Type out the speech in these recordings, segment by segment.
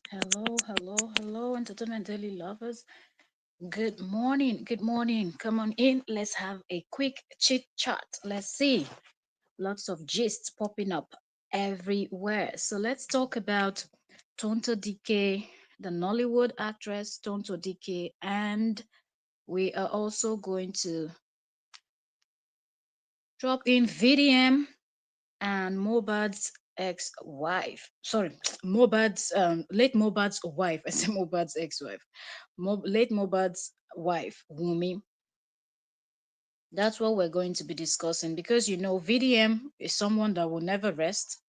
Hello, Entertainment Daily lovers. Good morning, good morning. Come on in. Let's have a quick chit chat. Let's see. Lots of gists popping up everywhere. So let's talk about Tonto Dikeh, the Nollywood actress Tonto Dikeh, and we are also going to drop in VDM and Mohbad's ex-wife. Sorry, Mohbad's late Mohbad's wife. I say Mohbad's ex-wife. Late Mohbad's wife, Wumi. That's what we're going to be discussing because VDM is someone that will never rest,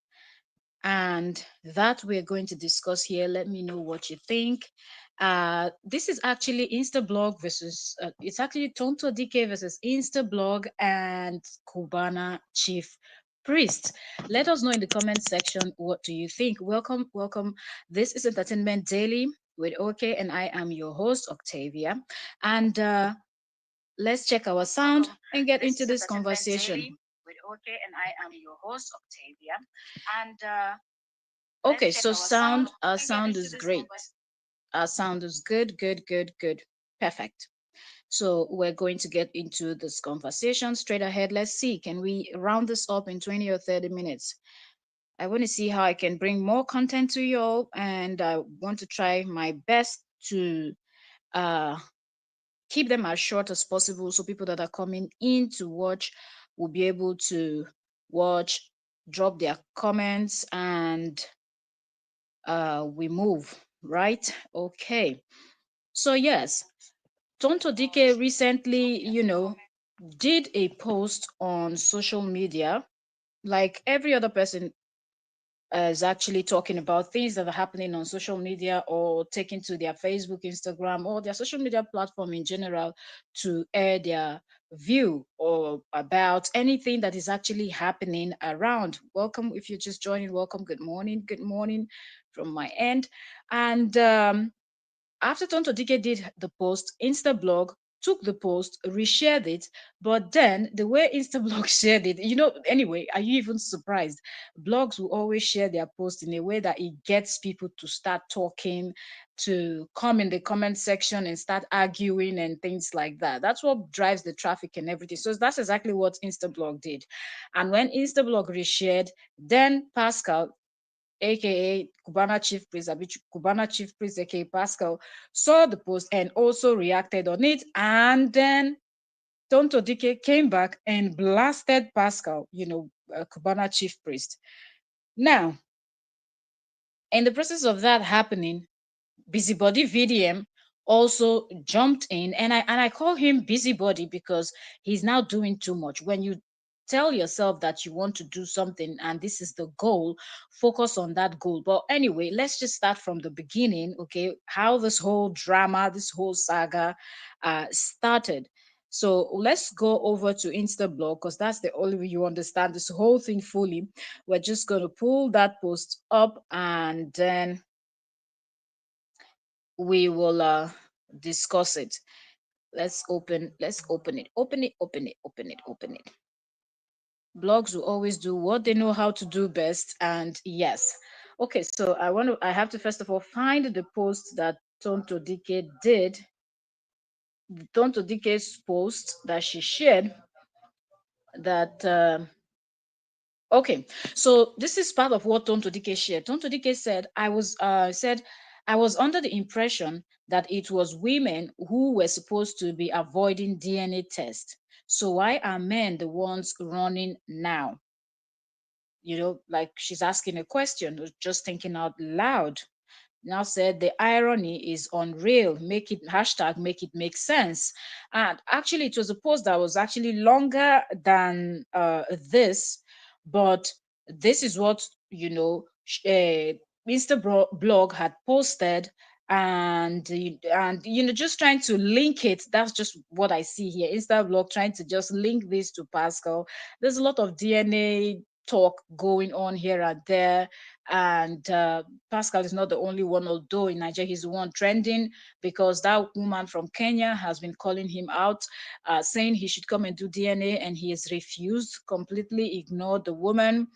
and that we're going to discuss here. Let me know what you think. This is actually Instablog versus it's actually Tonto DK versus Instablog and Cubana Chief Priest. Let us know in the comment section, what do you think? Welcome. This is Entertainment Daily with OK, and I am your host Octavia. And let's check our sound and get This into is this Entertainment conversation. Daily with OK, and I am your host, Octavia. And Okay, let's check so our sound our and get sound into is this great. conversation. Our sound is good. Perfect. So we're going to get into this conversation straight ahead. Let's see, can we round this up in 20 or 30 minutes? I want to see how I can bring more content to you all, and I want to try my best to uh, keep them as short as possible so people that are coming in to watch will be able to watch, drop their comments, and we move, right? Okay. So, yes, Tonto Dike recently, did a post on social media, like every other person is actually talking about things that are happening on social media or taking to their Facebook, Instagram, or their social media platform in general to air their view or about anything that is actually happening around. Welcome if you're just joining. Welcome. Good morning from my end. And after Tonto Dike did the post, Instablog took the post, reshared it, but then the way Instablog shared it, anyway, are you even surprised? Blogs will always share their post in a way that it gets people to start talking, to come in the comment section and start arguing and things like that. That's what drives the traffic and everything. So that's exactly what Instablog did. And when Instablog reshared, then Pascal, aka Cubana Chief Priest, Cubana Chief Priest, aka Pascal, saw the post and also reacted on it. And then Tonto Dike came back and blasted Pascal, Cubana Chief Priest. Now, in the process of that happening, Busybody VDM also jumped in, and I call him busybody because he's now doing too much. When you tell yourself that you want to do something and this is the goal, focus on that goal. But anyway, let's just start from the beginning, okay? How this whole drama, this whole saga started. So let's go over to Instablog because that's the only way you understand this whole thing fully. We're just going to pull that post up, and then we will discuss it. Let's open it. Open it. Blogs will always do what they know how to do best. And yes. Okay, so I have to first of all find the post that Tonto DK did. Tonto DK's post that she shared, that okay, so this is part of what Tonto DK shared. Tonto DK said I was under the impression that it was women who were supposed to be avoiding DNA test. So why are men the ones running now? Like she's asking a question, just thinking out loud. Now said the irony is unreal. Make it hashtag make it make sense. And actually, it was a post that was actually longer than this, but this is what Mr. Blog had posted, and just trying to link it. That's just what I see here. Insta Blog trying to just link this to Pascal. There's a lot of DNA talk going on here and there, and Pascal is not the only one, although in Nigeria he's the one trending because that woman from Kenya has been calling him out, saying he should come and do DNA, and he has refused, completely ignored the woman.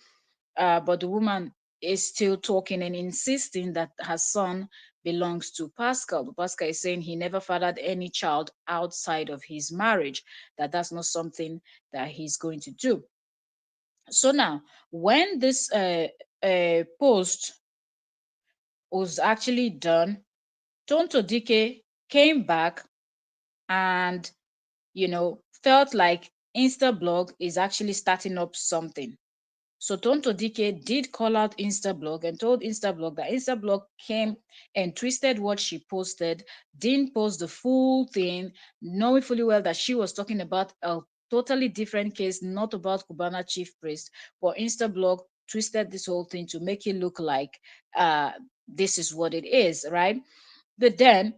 But the woman is still talking and insisting that her son belongs to Pascal. But Pascal is saying he never fathered any child outside of his marriage, that that's not something that he's going to do. So now, when this post was actually done, Tonto Dikeh came back and, felt like Instablog is actually starting up something. So Tonto Dikeh did call out Instablog and told Instablog that Instablog came and twisted what she posted, didn't post the full thing, knowing fully well that she was talking about a totally different case, not about Cubana chief priest, but Instablog twisted this whole thing to make it look like uh, this is what it is, right? But then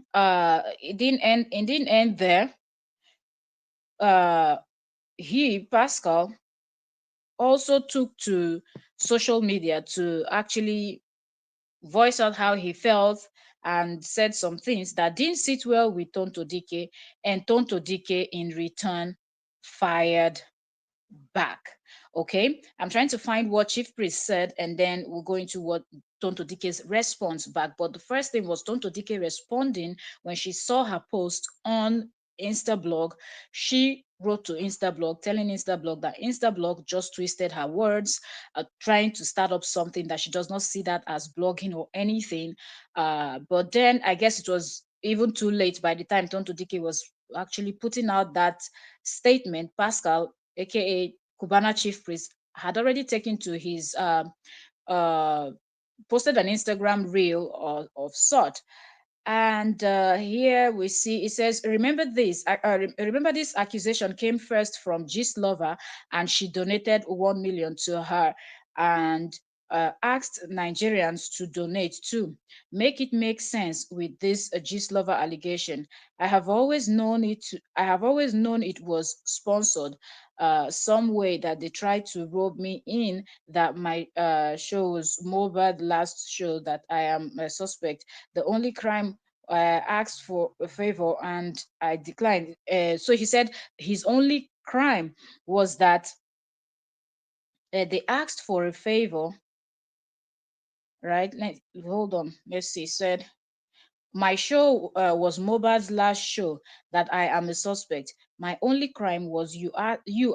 it didn't end there. Uh, Pascal, also took to social media to actually voice out how he felt and said some things that didn't sit well with Tonto Dikeh, and Tonto Dikeh in return fired back. Okay, I'm trying to find what Chief Priest said, and then we'll go into what Tonto Dikeh's response back. But the first thing was Tonto Dikeh responding when she saw her post on Instablog. She wrote to Instablog, telling Instablog that Instablog just twisted her words, trying to start up something that she does not see that as blogging or anything. But then I guess it was even too late by the time Tonto Dikeh was actually putting out that statement. Pascal, aka Cubana chief priest, had already taken to his uh, posted an Instagram reel of sort. And here we see it says, remember this. Remember this accusation came first from Gist Lover, and she donated 1 million to her and asked Nigerians to donate too. Make it make sense with this Gist Lover allegation. I have always known it was sponsored. Some way that they tried to rope me in that my show was Mohbad last show that I am a suspect. The only crime I asked for a favor and I declined. So he said his only crime was that they asked for a favor, right? Hold on. Let's see. Said my show was Mohbad's last show that I am a suspect. My only crime was you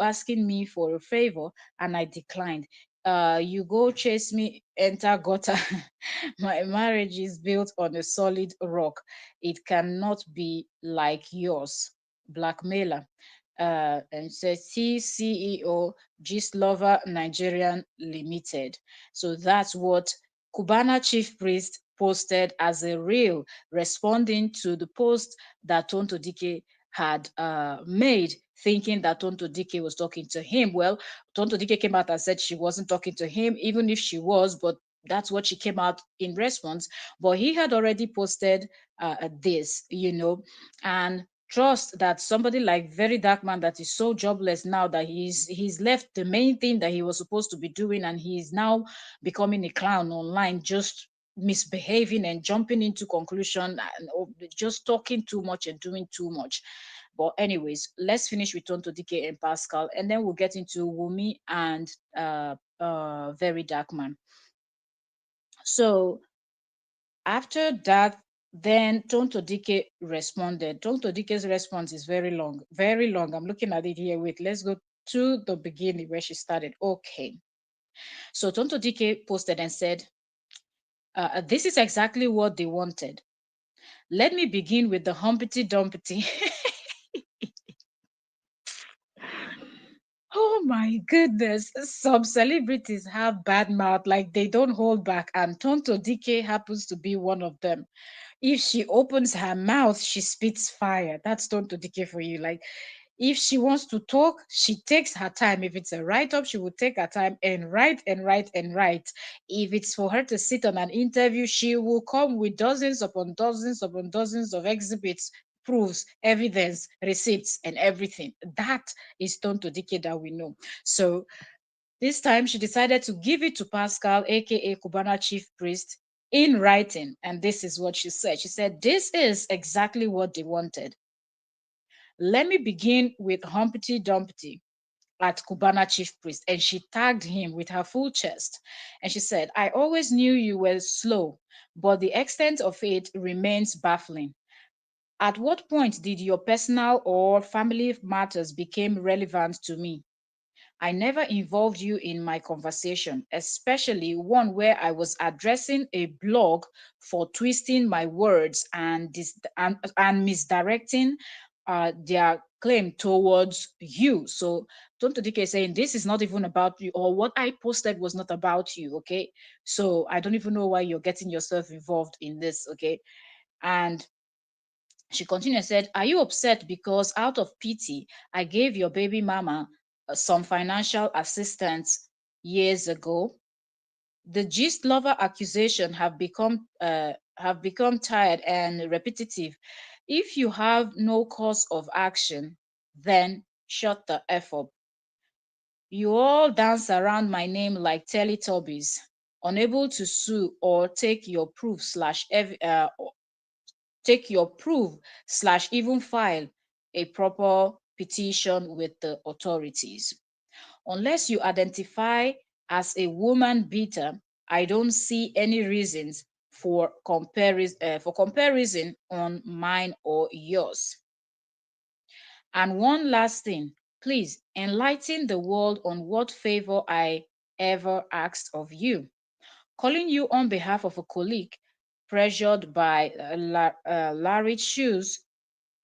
asking me for a favor and I declined. You go chase me, enter gutter. My marriage is built on a solid rock. It cannot be like yours. Blackmailer. And says C CEO Gist Lover Nigerian Limited. So that's what Cubana chief priest posted as a reel, responding to the post that Tonto Dikeh had made, thinking that Tonto Dikeh was talking to him. Well, Tonto Dikeh came out and said she wasn't talking to him, even if she was, but that's what she came out in response. But he had already posted this, and trust that somebody like Very Dark Man that is so jobless now that he's left the main thing that he was supposed to be doing, and he's now becoming a clown online, just misbehaving and jumping into conclusion and just talking too much and doing too much. But anyways, let's finish with Tonto Dikeh and Pascal, and then we'll get into Wumi and Very Dark Man. So after that, then Tonto Dikeh responded. Tonto Dikeh's response is very long, very long. I'm looking at it here. Wait, let's go to the beginning where she started. Okay. So Tonto Dikeh posted and said, this is exactly what they wanted. Let me begin with the Humpty Dumpty. Oh my goodness. Some celebrities have bad mouth, like they don't hold back, and Tonto Dikeh happens to be one of them. If she opens her mouth, she spits fire. That's Tonto Dikeh for you. Like, if she wants to talk, she takes her time. If it's a write up, she will take her time and write and write and write. If it's for her to sit on an interview, she will come with dozens upon dozens upon dozens of exhibits, proofs, evidence, receipts, and everything. That is Tonto Dikeh that we know. So this time she decided to give it to Pascal, aka Cubana chief priest, in writing. And this is what she said. She said, this is exactly what they wanted. Let me begin with Humpty Dumpty. at Cubana chief priest, and she tagged him with her full chest. And she said, I always knew you were slow, but the extent of it remains baffling. At what point did your personal or family matters become relevant to me? I never involved you in my conversation, especially one where I was addressing a blog for twisting my words and misdirecting their claim towards you. So Tonto Dikeh is saying this is not even about you, or what I posted was not about you. Okay, so I don't even know why you're getting yourself involved in this. Okay, and she continued and said, are you upset because out of pity, I gave your baby mama some financial assistance years ago? The gist lover accusation have become tired and repetitive. If you have no cause of action, then shut the F up. You all dance around my name like Teletubbies, unable to sue or take your proof slash even file a proper petition with the authorities. Unless you identify as a woman beater, I don't see any reasons for comparison on mine or yours. And one last thing, please enlighten the world on what favor I ever asked of you. Calling you on behalf of a colleague pressured by Larry's shoes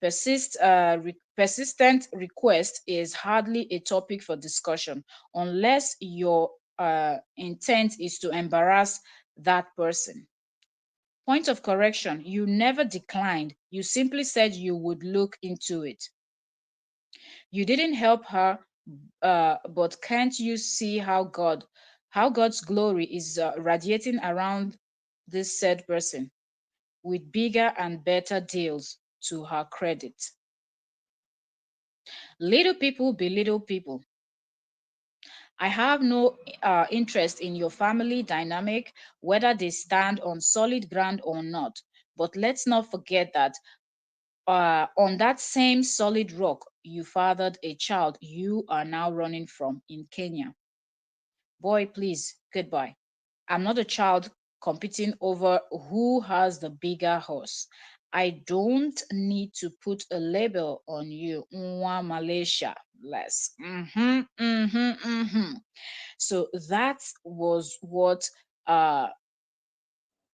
persistent request is hardly a topic for discussion unless your intent is to embarrass that person. Point of correction, you never declined. You simply said you would look into it. You didn't help her, but can't you see how God's glory is radiating around this said person with bigger and better deals to her credit? Little people be little people. I have no interest in your family dynamic, whether they stand on solid ground or not. But let's not forget that on that same solid rock, you fathered a child you are now running from in Kenya. Boy, please, goodbye. I'm not a child competing over who has the bigger horse. I don't need to put a label on you. Mwa Malaysia, less. So that was what uh,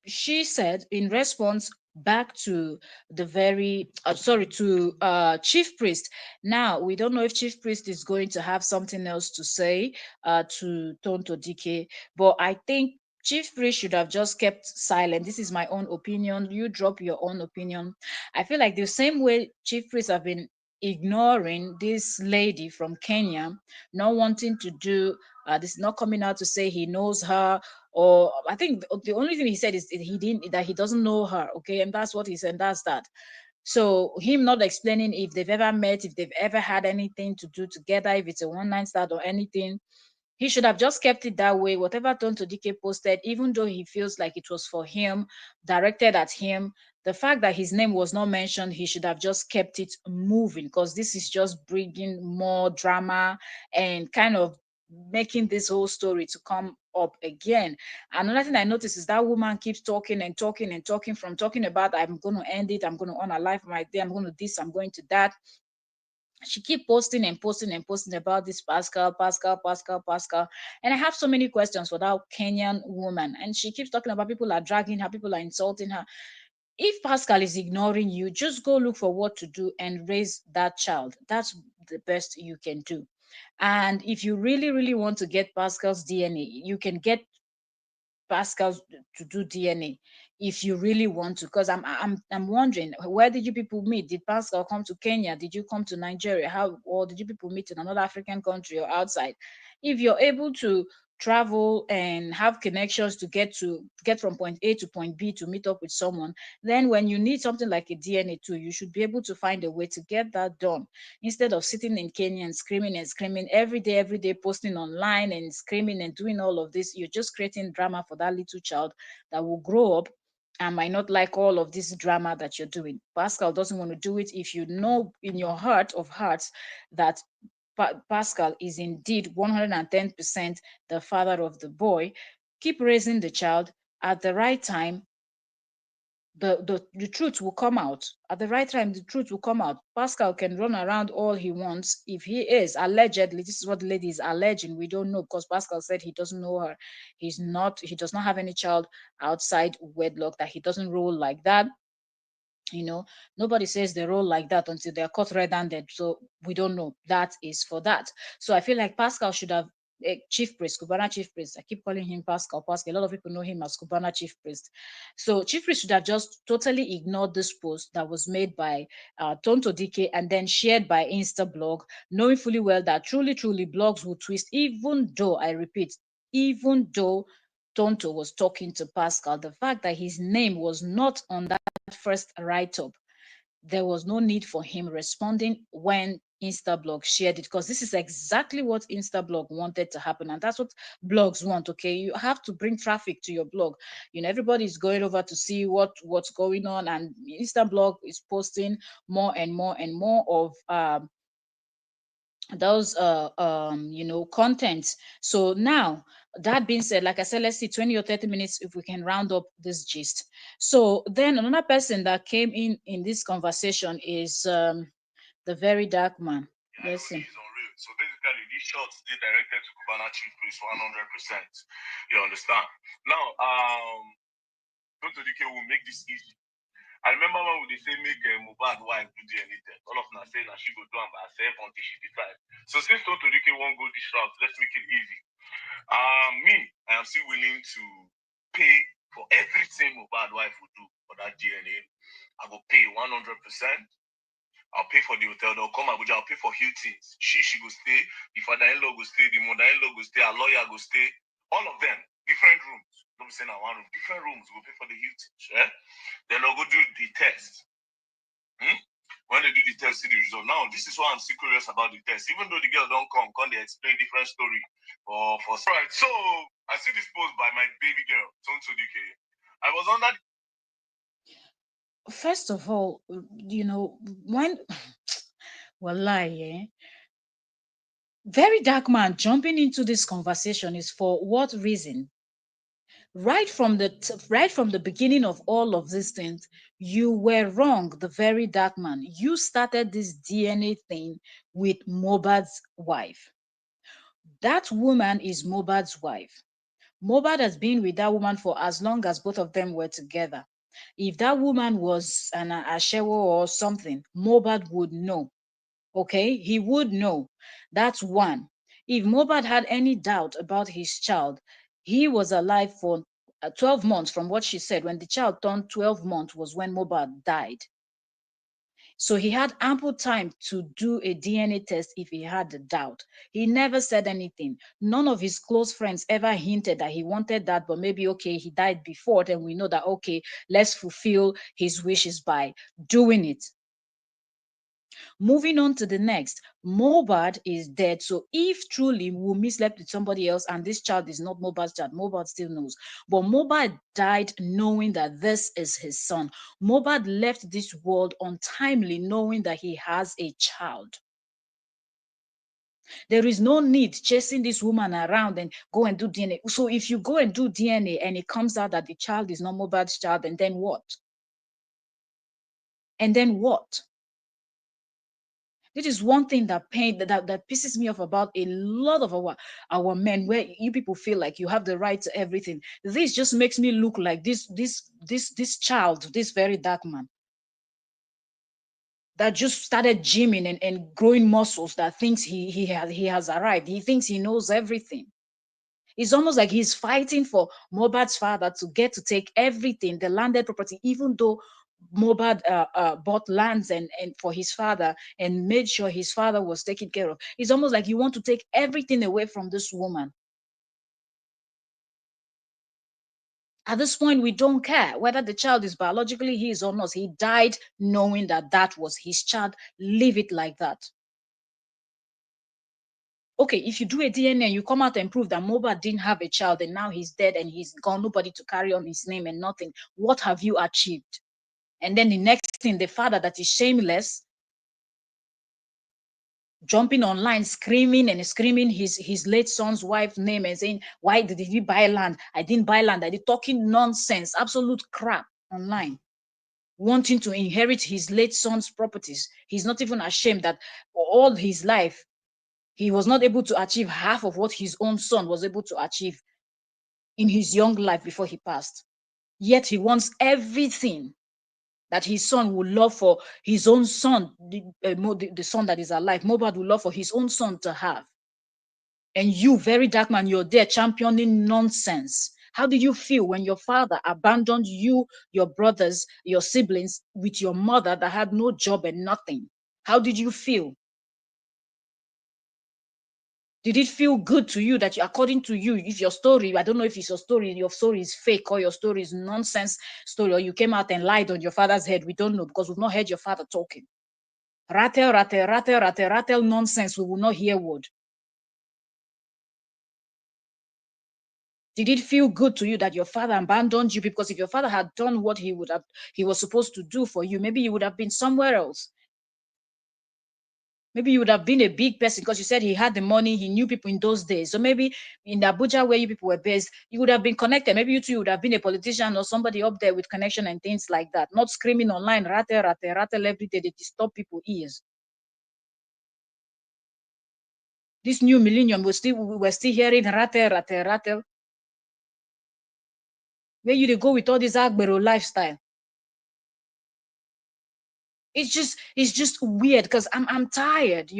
she said in response back to the very sorry to chief priest. Now we don't know if chief priest is going to have something else to say to Tonto Dike, but I think chief priest should have just kept silent. This is my own opinion, you drop your own opinion. I feel like the same way chief priests have been ignoring this lady from Kenya, not wanting to do this, not coming out to say he knows her, or I think the only thing he said is that he doesn't know her. Okay, and that's what he said. That's that. So him not explaining if they've ever met, if they've ever had anything to do together, if it's a one night stand or anything, he should have just kept it that way. Whatever Tonto Dike posted, even though he feels like it was for him, directed at him, the fact that his name was not mentioned, he should have just kept it moving, because this is just bringing more drama and kind of making this whole story to come up again. Another thing I noticed is that woman keeps talking and talking and talking, from talking about I'm going to end it, I'm going to honor life my day, I'm going to this, I'm going to that. She keep posting and posting and posting about this Pascal. And I have so many questions for that Kenyan woman. And she keeps talking about people are dragging her, people are insulting her. If Pascal is ignoring you, just go look for what to do and raise that child. That's the best you can do. And if you really, really want to get Pascal's DNA, you can get Pascal to do DNA if you really want to. Because I'm wondering, where did you people meet? Did Pascal come to Kenya? Did you come to Nigeria? How, or did you people meet in another African country or outside? If you're able to travel and have connections to get from point A to point B to meet up with someone, then when you need something like a DNA too, you should be able to find a way to get that done, instead of sitting in Kenya and screaming every day, posting online and screaming and doing all of this. You're just creating drama for that little child that will grow up and might not like all of this drama that you're doing. Pascal doesn't want to do it. If you know in your heart of hearts that Pascal is indeed 110% the father of the boy, keep raising the child. At the right time, the truth will come out. At the right time, the truth will come out. Pascal can run around all he wants. If he is allegedly, this is what the lady is alleging. We don't know because Pascal said he doesn't know her. He does not have any child outside wedlock, that he doesn't roll like that. you know Nobody says they roll like that until they're caught red-handed, so we don't know. That is for that. So I feel like Pascal should have chief priest, Cubana chief priest. I keep calling him Pascal. A lot of people know him as Cubana chief priest. So chief priest should have just totally ignored this post that was made by Tonto Dikeh and then shared by Instablog, knowing fully well that truly blogs will twist, even though, I repeat, even though Tonto was talking to Pascal, the fact that his name was not on that first write up, there was no need for him responding when Instablog shared it, because this is exactly what Instablog wanted to happen, and that's what blogs want. Okay, you have to bring traffic to your blog. Everybody's going over to see what's going on, and Instablog is posting more and more and more of those contents. So now, that being said, like I said, let's see 20 or 30 minutes if we can round up this gist. So then another person that came in this conversation is the very dark man. Let's see. So basically, these shots they directed to Cubana Chief Priest 100%. You understand? Now, Tonto Dikeh will make this easy. I remember when they say make Mohbad wife do DNA test. All of them are saying that she go do it by herself until she decides. So since Tonto Dikeh won't go this route, let's make it easy. Me, I am still willing to pay for everything Mohbad wife will do for that DNA. I will pay 100%. I'll pay for the hotel. They'll come Abuja. I'll pay for Hilton's. She go stay. The father-in-law go stay. The mother-in-law go stay. Our lawyer go stay. All of them, different rooms. Don't be saying one room. Different rooms. Go pay for the Hilton's. Yeah? Then they'll go do the test. When they do the test, see the result. Now, this is why I'm still curious about the test. Even though the girl don't come they explain different story for right. So I see this post by my baby girl, Tonto Dikeh. I was on that. First of all, when wallahi, very dark man jumping into this conversation is for what reason? Right from the beginning of all of these things, you were wrong. The very dark man, you started this DNA thing with Mohbad's wife. That woman is Mohbad's wife. Mohbad has been with that woman for as long as both of them were together. If that woman was an ashewo or something, Mohbad would know. Okay, he would know. That's one. If Mohbad had any doubt about his child, he was alive for 12 months from what she said. When the child turned 12 months was when Mohbad died. So he had ample time to do a DNA test if he had a doubt. He never said anything. None of his close friends ever hinted that he wanted that, but maybe, okay, he died before, then we know that, okay, let's fulfill his wishes by doing it. Moving on to the next, Mohbad is dead. So if truly Wunmi slept with somebody else and this child is not Mohbad's child, Mohbad still knows. But Mohbad died knowing that this is his son. Mohbad left this world untimely knowing that he has a child. There is no need chasing this woman around and go and do DNA. So if you go and do DNA and it comes out that the child is not Mohbad's child, and then what? And then what? This is one thing that pisses me off about a lot of our men, where you people feel like you have the right to everything. This just makes me look like this child, this very dark man that just started gymming and growing muscles, that thinks he has arrived. He thinks he knows everything. It's almost like he's fighting for Mohbad's father to get to take everything, the landed property, even though Mohbad bought lands and for his father and made sure his father was taken care of. It's almost like you want to take everything away from this woman. At this point, we don't care whether the child is biologically his or not. He died knowing that that was his child. Leave it like that. Okay, if you do a DNA, you come out and prove that Mohbad didn't have a child and now he's dead and he's gone, nobody to carry on his name and nothing. What have you achieved? And then the next thing, the father that is shameless jumping online, screaming and screaming his late son's wife's name and saying, why did he buy land? I didn't buy land. I did, talking nonsense, absolute crap online, wanting to inherit his late son's properties. He's not even ashamed that all his life he was not able to achieve half of what his own son was able to achieve in his young life before he passed. Yet he wants everything that his son would love for his own son, the son that is alive. Mohbad would love for his own son to have. And you, very dark man, you're there championing nonsense. How did you feel when your father abandoned you, your brothers, your siblings with your mother that had no job and nothing? How did you feel? Did it feel good to you that according to you, if your story, I don't know if it's your story is fake or your story is nonsense story, or you came out and lied on your father's head? We don't know because we've not heard your father talking. Rattle, rattle, rattle, rattle, rattle nonsense. We will not hear word. Did it feel good to you that your father abandoned you? Because if your father had done what he was supposed to do for you, maybe you would have been somewhere else. Maybe you would have been a big person because you said he had the money, he knew people in those days. So maybe in Abuja where you people were based, you would have been connected. Maybe you two would have been a politician or somebody up there with connection and things like that. Not screaming online, rattle, rattle, rattle every day. They disturb people's ears. This new millennium, we're still hearing rattle, rattle, rattle. Where you they go with all this Agbero lifestyle? It's just weird because I'm tired,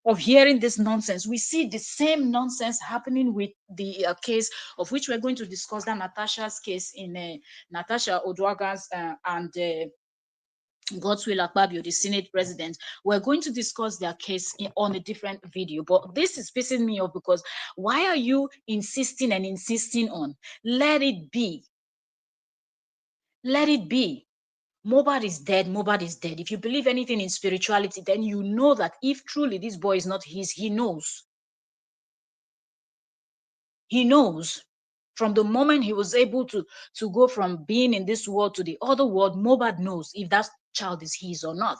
of hearing this nonsense. We see the same nonsense happening with the case of which we're going to discuss, that Natasha's case in Natasha Odwaga's and Godswill Akpabio, the Senate president. We're going to discuss their case on a different video, but this is pissing me off because why are you insisting and insisting on? Let it be. Let it be. Mohbad is dead. Mohbad is dead. If you believe anything in spirituality, then you know that if truly this boy is not his, he knows. He knows. From the moment he was able to go from being in this world to the other world, Mohbad knows if that child is his or not.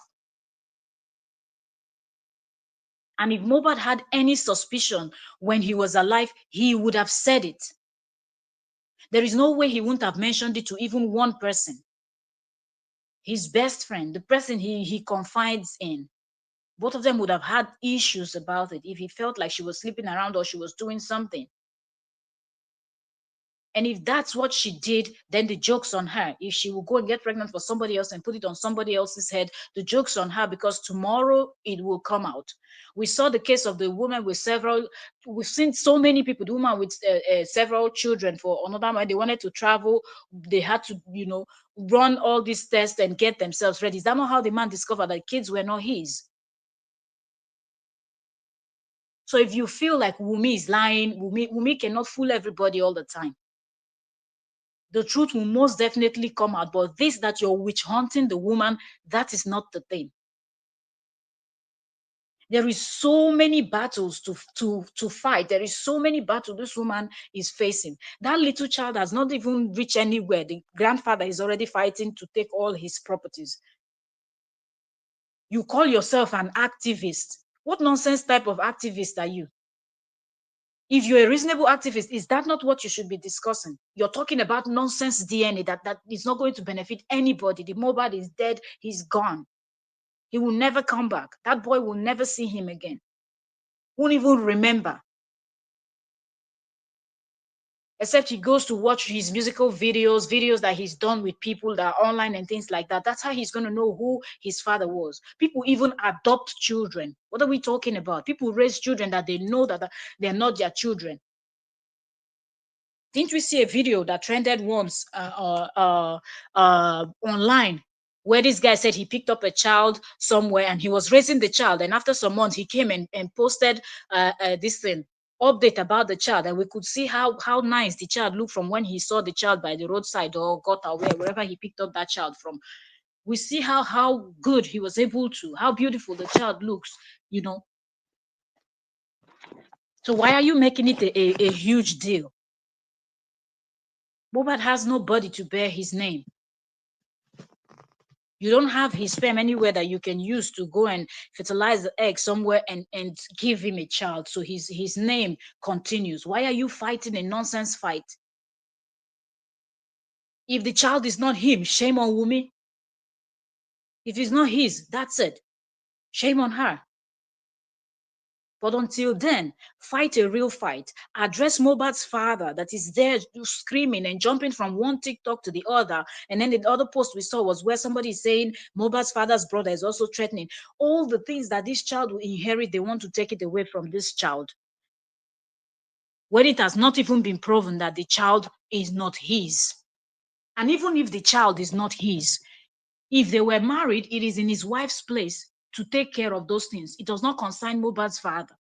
And if Mohbad had any suspicion when he was alive, he would have said it. There is no way he wouldn't have mentioned it to even one person. His best friend, the person he confides in. Both of them would have had issues about it if he felt like she was sleeping around or she was doing something. And if that's what she did, then the joke's on her. If she will go and get pregnant for somebody else and put it on somebody else's head, the joke's on her because tomorrow it will come out. We saw the case of the woman with we've seen so many people, the woman with several children for another man. They wanted to travel. They had to, run all these tests and get themselves ready. Is that not how the man discovered that kids were not his? So if you feel like Wumi is lying, Wumi cannot fool everybody all the time. The truth will most definitely come out. But this that you're witch hunting the woman, that is not the thing. There is so many battles to fight. There is so many battles this woman is facing. That little child has not even reached anywhere. The grandfather is already fighting to take all his properties. You call yourself an activist. What nonsense type of activist are you? If you're a reasonable activist, is that not what you should be discussing? You're talking about nonsense DNA that is not going to benefit anybody. The Mohbad is dead. He's gone. He will never come back. That boy will never see him again. Won't even remember. Except he goes to watch his musical videos that he's done with people that are online and things like that. That's how he's going to know who his father was. People even adopt children. What are we talking about? People raise children that they know that they're not their children. Didn't we see a video that trended once online where this guy said he picked up a child somewhere and he was raising the child, and after some months he came and posted this thing update about the child, and we could see how nice the child looked from when he saw the child by the roadside or got away wherever he picked up that child from. We see how good he was able to, how beautiful the child looks. So why are you making it a huge deal? Mohbad has nobody to bear his name. You don't have his sperm anywhere that you can use to go and fertilize the egg somewhere and give him a child. So his name continues. Why are you fighting a nonsense fight? If the child is not him, shame on Wumi. If it's not his, that's it. Shame on her. But until then, fight a real fight. Address Mohbad's father that is there screaming and jumping from one TikTok to the other. And then the other post we saw was where somebody is saying Mohbad's father's brother is also threatening. All the things that this child will inherit, they want to take it away from this child. When it has not even been proven that the child is not his. And even if the child is not his, if they were married, it is in his wife's place to take care of those things. It does not concern Mohbad's father.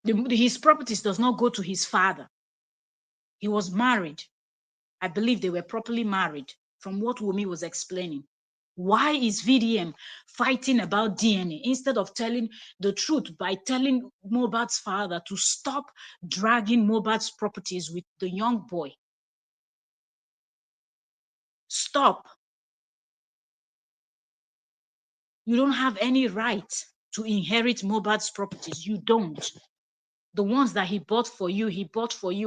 His properties does not go to his father. He was married. I believe they were properly married from what Wumi was explaining. Why is VDM fighting about DNA instead of telling the truth by telling Mohbad's father to stop dragging Mohbad's properties with the young boy? Stop. You don't have any right to inherit Mohbad's properties. You don't. The ones that he bought for you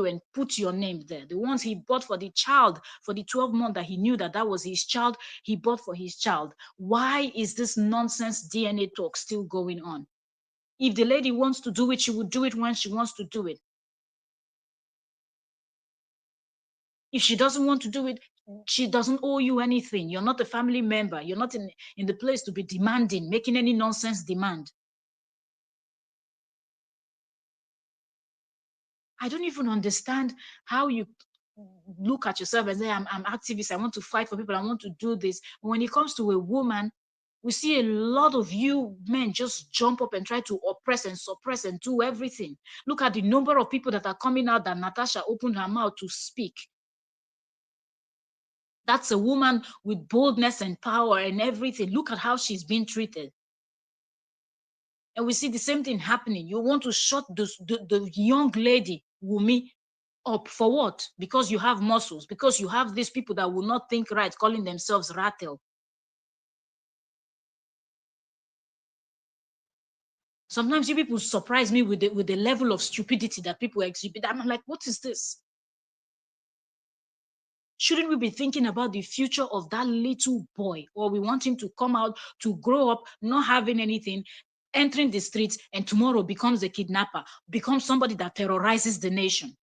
and put your name there. The ones he bought for the child, for the 12 months that he knew that that was his child, he bought for his child. Why is this nonsense DNA talk still going on? If the lady wants to do it, she will do it when she wants to do it. If she doesn't want to do it, she doesn't owe you anything. You're not a family member. You're not in the place to be demanding, making any nonsense demand. I don't even understand how you look at yourself and say, I'm activist, I want to fight for people, I want to do this. But when it comes to a woman, we see a lot of you men just jump up and try to oppress and suppress and do everything. Look at the number of people that are coming out that Natasha opened her mouth to speak. That's a woman with boldness and power and everything. Look at how she's being treated. And we see the same thing happening. You want to shut the young lady, Wumi, up for what? Because you have muscles, because you have these people that will not think right, calling themselves rattle. Sometimes you people surprise me with the level of stupidity that people exhibit. I'm like, what is this? Shouldn't we be thinking about the future of that little boy? Or we want him to come out, to grow up, not having anything, entering the streets, and tomorrow becomes a kidnapper, becomes somebody that terrorizes the nation?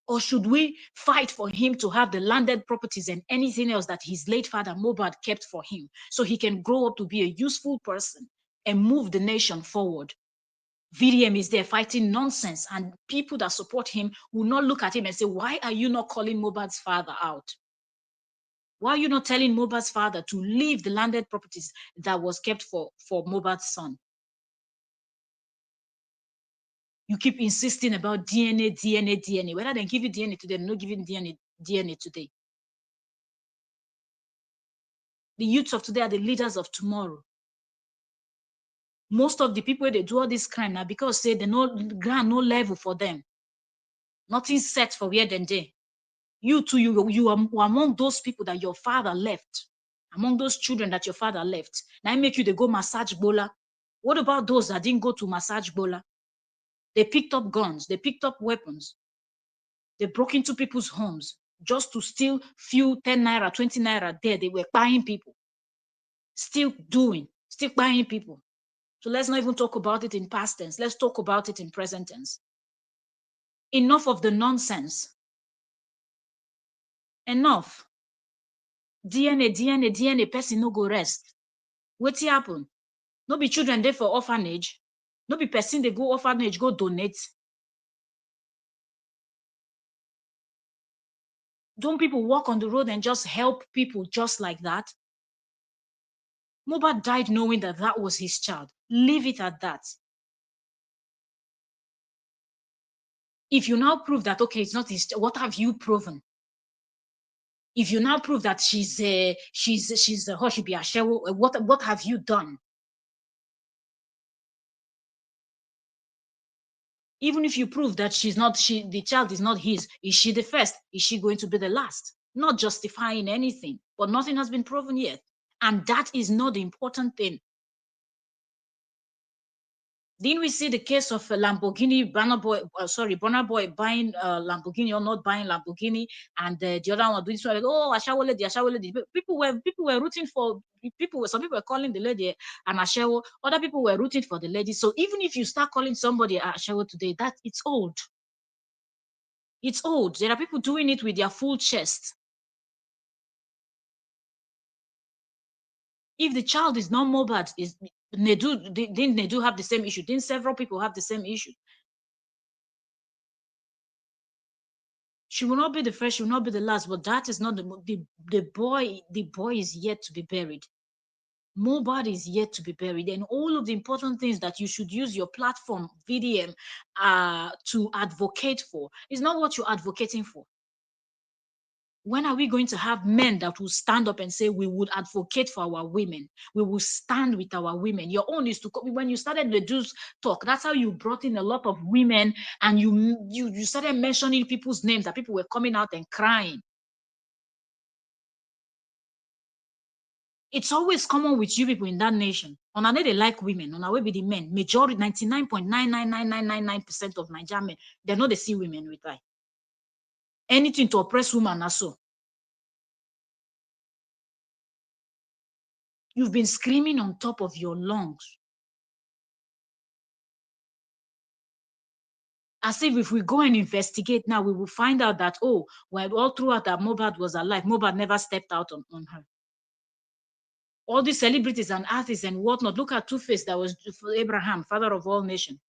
Or should we fight for him to have the landed properties and anything else that his late father Mohbad kept for him so he can grow up to be a useful person and move the nation forward? VDM is there fighting nonsense, and people that support him will not look at him and say, why are you not calling Mohbad's father out? Why are you not telling Mohbad's father to leave the landed properties that was kept for Mohbad's son? You keep insisting about DNA, DNA, DNA. Whether they give you DNA today, they're not giving DNA today. The youths of today are the leaders of tomorrow. Most of the people they do all this crime now because say they no ground no level for them. Nothing set for where then they. You too, you are among those people that your father left, among those children that your father left. Now I make you they go massage bola. What about those that didn't go to massage bola? They picked up guns, they picked up weapons, they broke into people's homes just to steal few 10 naira, 20 naira there. They were buying people. Still buying people. So let's not even talk about it in past tense. Let's talk about it in present tense. Enough of the nonsense. Enough. DNA, person no go rest. Wetin happen? No be children there for orphanage. No be person they go orphanage, go donate. Don't people walk on the road and just help people just like that? Mohbad died knowing that that was his child. Leave it at that. If you now prove that, okay, it's not his child, what have you proven? If you now prove that she's a what have you done? Even if you prove that the child is not his, is she the first? Is she going to be the last? Not justifying anything, but nothing has been proven yet. And that is not the important thing. Didn't we see the case of a Lamborghini, Burna Boy buying Lamborghini or not buying Lamborghini, and the other one doing so like, oh, Ashawo lady, Ashawo lady. People were rooting for people. Some people were calling the lady an Ashawo. Other people were rooting for the lady. So even if you start calling somebody Ashawo today, that it's old. It's old. There are people doing it with their full chest. If the child is not Mohbad, didn't Nedu have the same issue? Didn't several people have the same issue? She will not be the first, she will not be the last, but that is not the boy. The boy is yet to be buried. Mohbad is yet to be buried, and all of the important things that you should use your platform, VDM, to advocate for is not what you're advocating for. When are we going to have men that will stand up and say we would advocate for our women? We will stand with our women. Your own is to when you started the Jews talk. That's how you brought in a lot of women, and you started mentioning people's names that people were coming out and crying. It's always common with you people in that nation. On our they like women. On our way be the men. Majority 99.99999% of Nigerian men, they know they see women with eye. Anything to oppress women also. You've been screaming on top of your lungs. As if we go and investigate now, we will find out that, oh, well, all throughout that Mohbad was alive, Mohbad never stepped out on her. All these celebrities and artists and whatnot. Look at Two-Face, that was Abraham, father of all nations.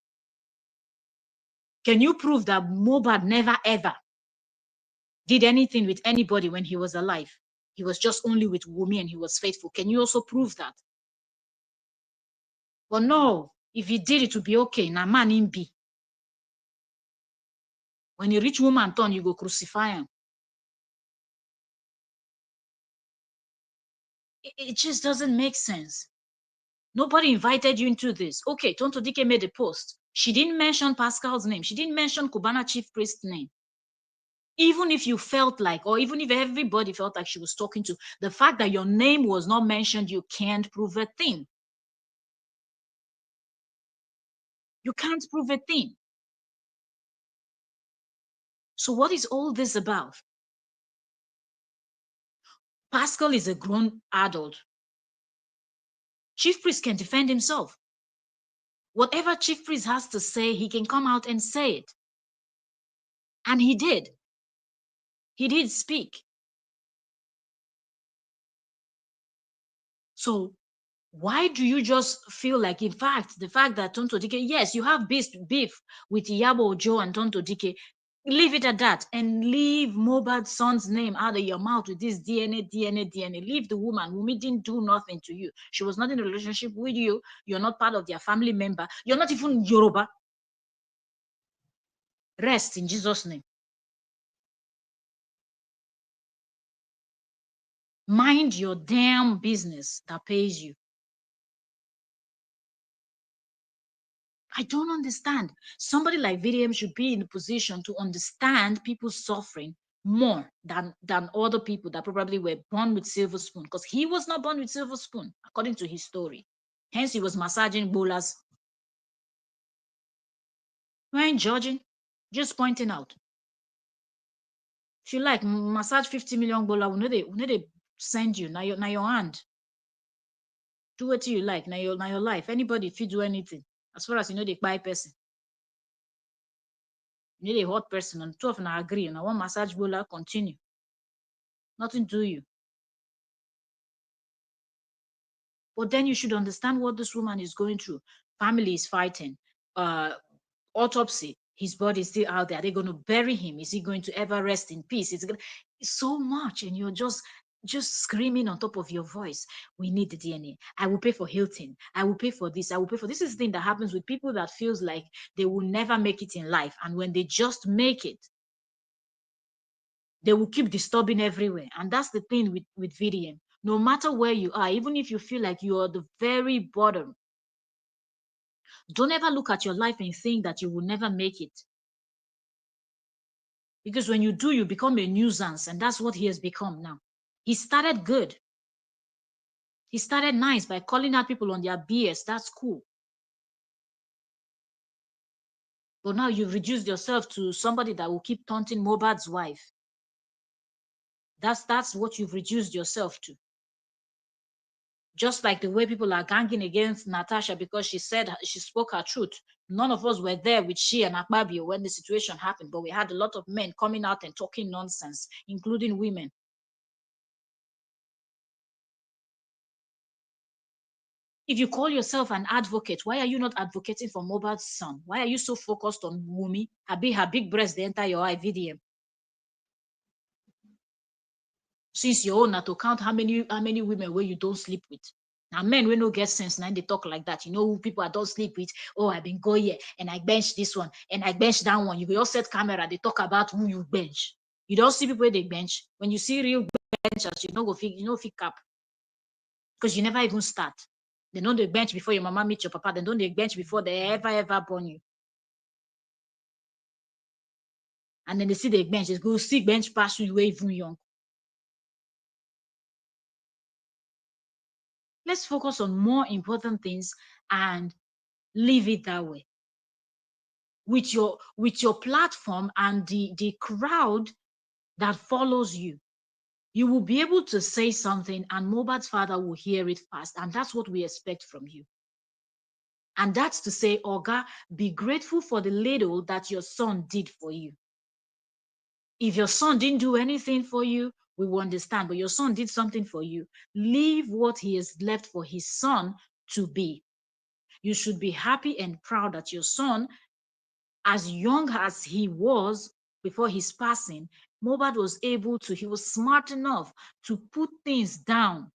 Can you prove that Mohbad never ever did anything with anybody when he was alive? He was just only with Wumi and he was faithful. Can you also prove that? But no, if he did, it would be okay. Na man him be. When you reach woman turn, you go crucify him. It just doesn't make sense. Nobody invited you into this. Okay, Tonto Dikeh made a post. She didn't mention Pascal's name. She didn't mention Cubana chief priest's name. Even if you felt like, or even if everybody felt like she was talking to, the fact that your name was not mentioned, you can't prove a thing. You can't prove a thing. So what is all this about? Pascal is a grown adult. Chief priest can defend himself. Whatever chief priest has to say, he can come out and say it. And he did. He did speak. So why do you just feel like, in fact, the fact that Tonto Dikeh, yes, you have beef with Iyabo Ojo and Tonto Dikeh, leave it at that and leave Mohbad's son's name out of your mouth with this DNA. Leave the woman. Wumi didn't do nothing to you. She was not in a relationship with you. You're not part of their family member. You're not even Yoruba. Rest in Jesus' name. Mind your damn business that pays you. I don't understand. Somebody like VDM should be in a position to understand people's suffering more than other people that probably were born with silver spoon, because he was not born with silver spoon, according to his story. Hence, he was massaging bolas. We ain't judging, just pointing out. If you like, massage 50 million bola, we know they send you, now your hand. Do what you like, now your life. Anybody, if you do anything, as far as you know, they buy person. You need a hot person, and two of them agree, and I want massage bola, continue. Nothing to you. But then you should understand what this woman is going through. Family is fighting. Autopsy, his body is still out there. Are they going to bury him? Is he going to ever rest in peace? It's so much, and you're just screaming on top of your voice. We need the DNA. I will pay for Hilton. I will pay for this. I will pay for this. Is the thing that happens with people that feels like they will never make it in life, and when they just make it, they will keep disturbing everywhere. And that's the thing with VDM. No matter where you are, even if you feel like you are the very bottom, Don't ever look at your life and think that you will never make it. Because when you do, you become a nuisance, and that's what he has become now. He started good. He started nice by calling out people on their BS. That's cool. But now you've reduced yourself to somebody that will keep taunting Mohbad's wife. That's what you've reduced yourself to. Just like the way people are ganging against Natasha because she spoke her truth. None of us were there with she and Akpabio when the situation happened, but we had a lot of men coming out and talking nonsense, including women. If you call yourself an advocate, why are you not advocating for Mohbad's son? Why are you so focused on Wumi? Her big breast, they enter your eye, VDM. Since your own na to count how many women where you don't sleep with. Now men we no get sense, now they talk like that. You know who people I don't sleep with? Oh, I've been go here and I bench this one and I bench that one. You go set camera, they talk about who you bench. You don't see people where they bench. When you see real benchers, you know fit cap. Because you never even start. They know they bench before your mama meet your papa. They don't they bench before they ever born you. And then they see the bench, they go see bench pass you even young. Let's focus on more important things and leave it that way. With your platform and the crowd that follows you, you will be able to say something and Mohbad's father will hear it fast. And that's what we expect from you. And that's to say, Oga, be grateful for the little that your son did for you. If your son didn't do anything for you, we will understand. But your son did something for you. Leave what he has left for his son to be. You should be happy and proud that your son, as young as he was before his passing, Mohbad was he was smart enough to put things down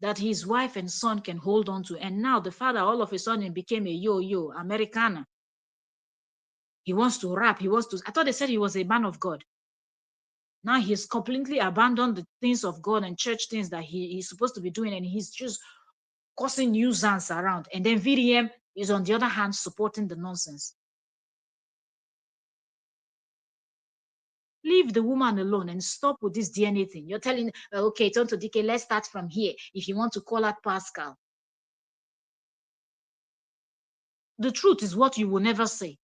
that his wife and son can hold on to. And now the father all of a sudden became a yo-yo Americana. He wants to rap. I thought they said he was a man of God. Now he's completely abandoned the things of God and church things that he's supposed to be doing, and he's just causing nuisance around. And then VDM is on the other hand supporting the nonsense. Leave the woman alone and stop with this DNA thing. You're telling, okay, Tonto Dikeh, let's start from here. If you want to call out Pascal. The truth is what you will never say.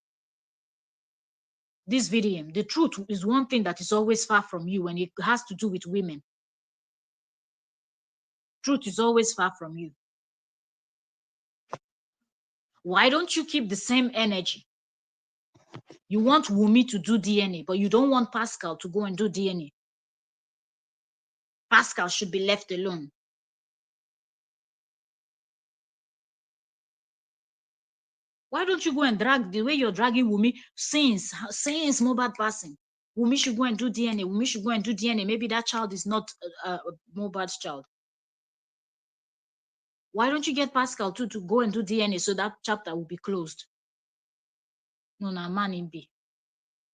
This VDM, the truth is one thing that is always far from you when it has to do with women. Truth is always far from you. Why don't you keep the same energy? You want Wumi to do DNA, but you don't want Pascal to go and do DNA. Pascal should be left alone. Why don't you go and drag the way you're dragging Wumi since Mohbad passing? Wumi should go and do DNA. Wumi should go and do DNA. Maybe that child is not Mohbad's child. Why don't you get Pascal too to go and do DNA so that chapter will be closed? No, man in B.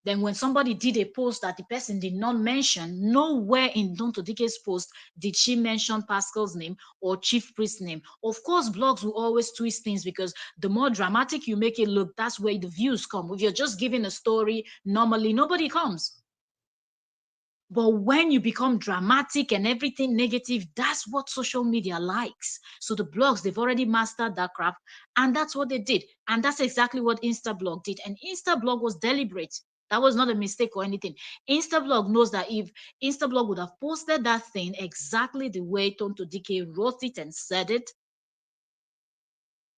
Then when somebody did a post that the person did not mention, nowhere in Tonto Dikeh's post did she mention Pascal's name or Chief Priest's name. Of course, blogs will always twist things because the more dramatic you make it look, that's where the views come. If you're just giving a story, normally nobody comes. But when you become dramatic and everything negative, that's what social media likes. So the blogs, they've already mastered that craft, and that's what they did. And that's exactly what Instablog did. And Instablog was deliberate. That was not a mistake or anything. Instablog knows that if Instablog would have posted that thing exactly the way Tonto Dikeh wrote it and said it,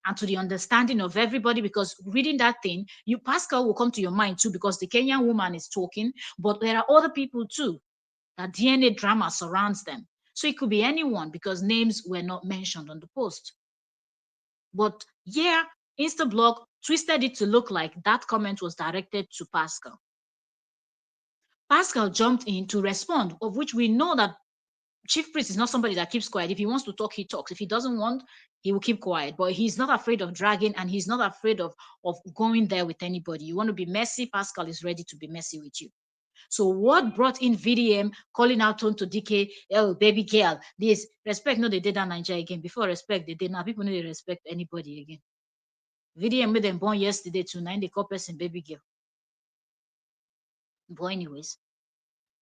and to the understanding of everybody, because reading that thing, Pascal will come to your mind too, because the Kenyan woman is talking, but there are other people too. That DNA drama surrounds them. So it could be anyone because names were not mentioned on the post. But yeah, Instablog twisted it to look like that comment was directed to Pascal. Pascal jumped in to respond, of which we know that Chief Priest is not somebody that keeps quiet. If he wants to talk, he talks. If he doesn't want, he will keep quiet. But he's not afraid of dragging, and he's not afraid of going there with anybody. You want to be messy, Pascal is ready to be messy with you. So what brought in VDM calling out Tonto Dikeh, oh, baby girl, this respect, no, they did that Nigeria again. Before respect, they did now. People know they respect anybody again. VDM made them born yesterday to 9 they call person baby girl. But anyways,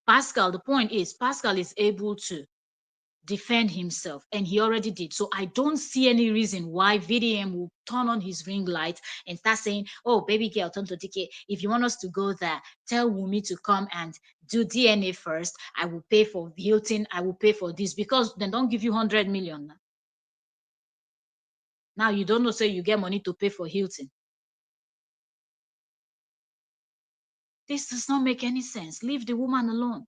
Pascal, the point is Pascal is able to defend himself, and he already did. So I don't see any reason why VDM will turn on his ring light and start saying, oh, baby girl, Tonto Dikeh, if you want us to go there, tell Wumi to come and do DNA first. I will pay for Hilton. I will pay for this, because then don't give you 100 million. Now you don't know, say you get money to pay for Hilton. This does not make any sense. Leave the woman alone.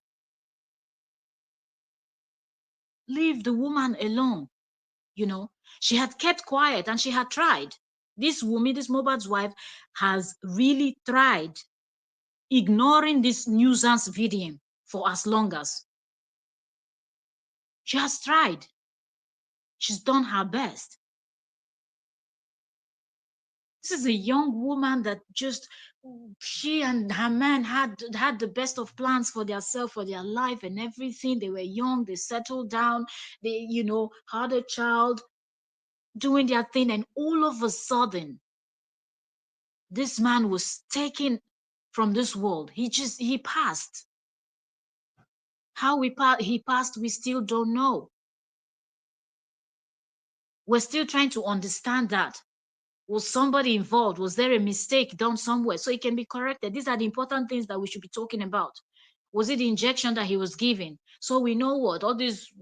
Leave the woman alone. You know, she had kept quiet and she had tried. This woman, this Mohbad's wife, has really tried ignoring this nuisance video for as long as. She has tried. She's done her best. This is a young woman that just, she and her man had the best of plans for themselves, for their life and everything. They were young, they settled down, they, you know, had a child, doing their thing, and all of a sudden this man was taken from this world. He passed. How he passed, we still don't know. We're still trying to understand that. Was somebody involved? Was there a mistake done somewhere so it can be corrected? These are the important things that we should be talking about. Was it the injection that he was giving? So we know what all these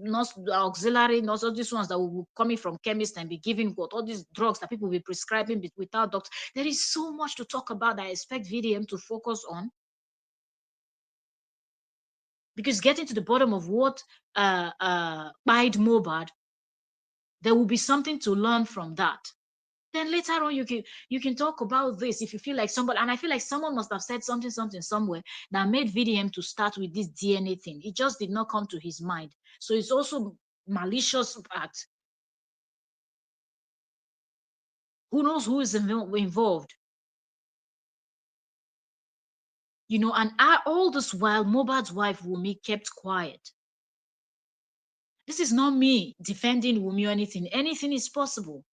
auxiliary nurse, all these ones that will be coming from chemists and be giving what all these drugs that people will be prescribing without doctors. There is so much to talk about that I expect VDM to focus on, because getting to the bottom of what bide Mohbad, there will be something to learn from that. Then later on you can talk about this if you feel like somebody, and I feel like someone must have said something somewhere that made VDM to start with this DNA thing. It just did not come to his mind. So it's also malicious act. Who knows who is involved? You know, and all this while Mohbad's wife Wumi kept quiet. This is not me defending Wumi or anything. Anything is possible.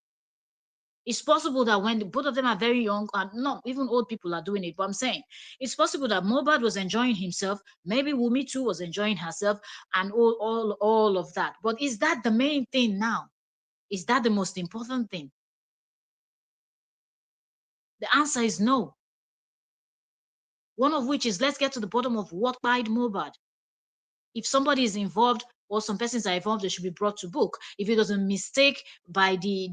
It's possible that when both of them are very young, and not even old people are doing it, but I'm saying it's possible that Mohbad was enjoying himself, maybe Wumi too was enjoying herself, and all of that. But is that the main thing now? Is that the most important thing? The answer is no. One of which is, let's get to the bottom of what died Mohbad. If somebody is involved or some persons are involved, they should be brought to book. If it was a mistake by the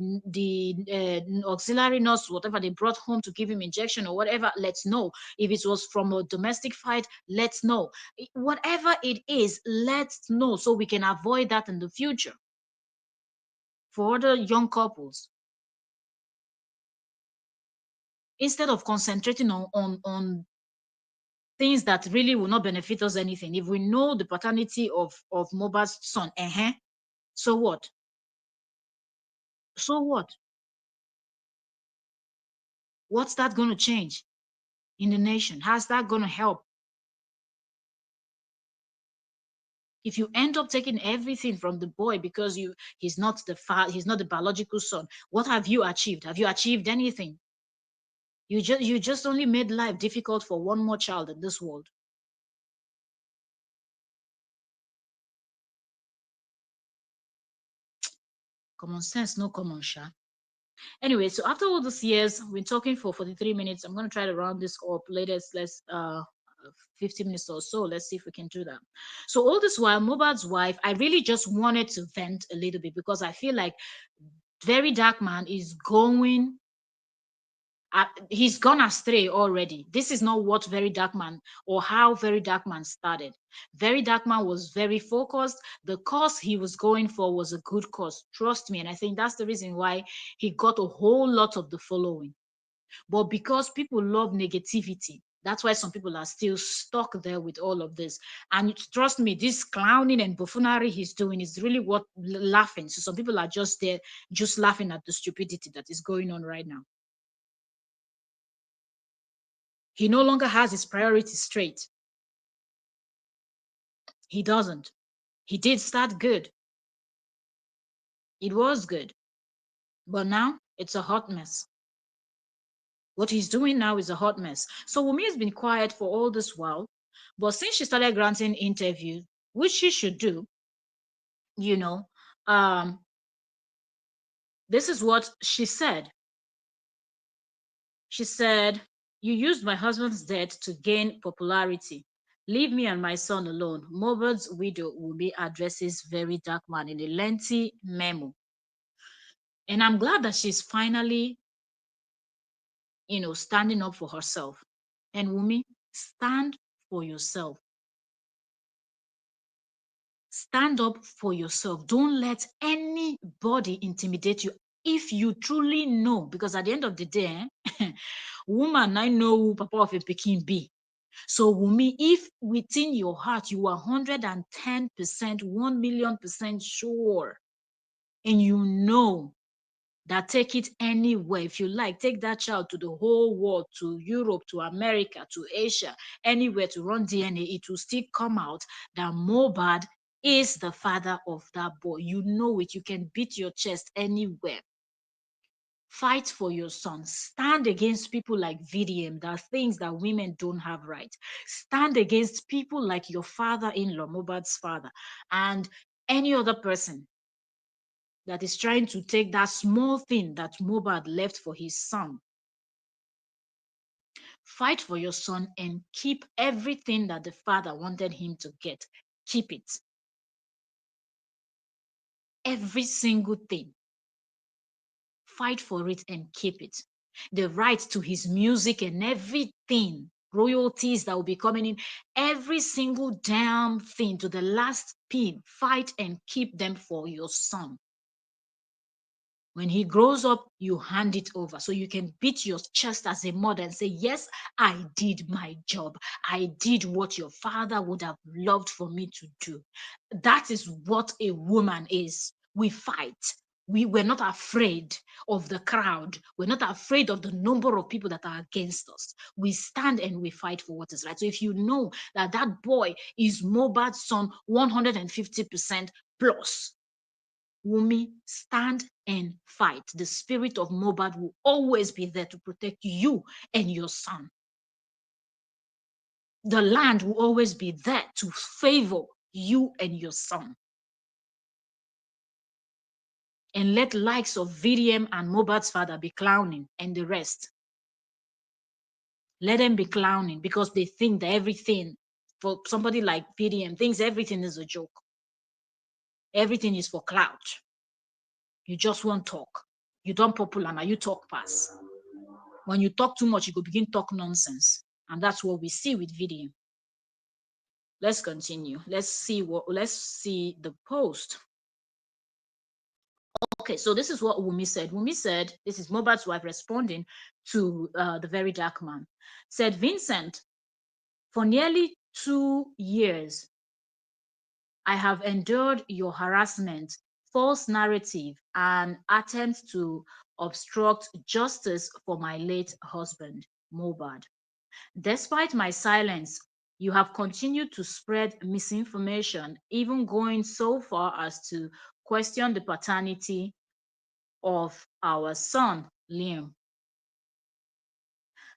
auxiliary nurse, whatever they brought home to give him injection or whatever, let's know. If it was from a domestic fight, let's know. Whatever it is, let's know so we can avoid that in the future. For other young couples, instead of concentrating on things that really will not benefit us anything. If we know the paternity of Mohbad's son, so what? So what? What's that going to change in the nation? How's that going to help? If you end up taking everything from the boy because he's not the biological son, what have you achieved? Have you achieved anything? You just only made life difficult for one more child in this world. Common sense, no common sha. Anyway, so after all these years, we've been talking for 43 minutes. I'm going to try to round this up. Let's 50 minutes or so. Let's see if we can do that. So all this while, Mohbad's wife, I really just wanted to vent a little bit because I feel like Very Dark Man is going, he's gone astray already. This is not what Very Dark Man or how Very Dark Man started. Very Dark Man was very focused. The cause he was going for was a good cause. Trust me. And I think that's the reason why he got a whole lot of the following. But because people love negativity, that's why some people are still stuck there with all of this. And trust me, this clowning and buffoonery he's doing is really what laughing. So some people are just there, just laughing at the stupidity that is going on right now. He no longer has his priorities straight. He doesn't. He did start good. It was good. But now it's a hot mess. What he's doing now is a hot mess. So Wumi has been quiet for all this while, but since she started granting interviews, which she should do, you know, um, this is what she said. She said, "You used my husband's death to gain popularity. Leave me and my son alone." Mohbad's widow Wumi addresses very dark man in a lengthy memo. And I'm glad that she's finally, standing up for herself. And Wumi, stand for yourself. Stand up for yourself. Don't let anybody intimidate you. If you truly know, because at the end of the day, woman, I know who Papa of a Peking be. So, Wumi, if within your heart you are 110%, 1,000,000% sure, and you know that take it anywhere, if you like, take that child to the whole world, to Europe, to America, to Asia, anywhere to run DNA, it will still come out that Mohbad is the father of that boy. You know it. You can beat your chest anywhere. Fight for your son. Stand against people like VDM that thinks that women don't have rights. Stand against people like your father-in-law, Mohbad's father, and any other person that is trying to take that small thing that Mohbad left for his son. Fight for your son and keep everything that the father wanted him to get. Keep it. Every single thing. Fight for it and keep it. The right to his music and everything, royalties that will be coming in, every single damn thing to the last pin. Fight and keep them for your son. When he grows up, you hand it over so you can beat your chest as a mother and say, yes, I did my job. I did what your father would have loved for me to do. That is what a woman is. We fight. We're not afraid of the crowd. We're not afraid of the number of people that are against us. We stand and we fight for what is right. So if you know that that boy is Mohbad's son 150% plus, Wumi, stand and fight. The spirit of Mohbad will always be there to protect you and your son. The land will always be there to favor you and your son. And let likes of VDM and Mohbad's father be clowning and the rest. Let them be clowning because they think that everything, for somebody like VDM, thinks everything is a joke. Everything is for clout. You just won't talk. You don't popular now, you talk pass. When you talk too much, you go begin talk nonsense. And that's what we see with video. Let's continue. Let's see the post. Okay, so this is what Wumi said. Wumi said, this is Mohbad's wife responding to the very dark man. Said, Vincent, for nearly 2 years, I have endured your harassment, false narrative, and attempts to obstruct justice for my late husband, Mohbad. Despite my silence, you have continued to spread misinformation, even going so far as to question the paternity of our son, Liam.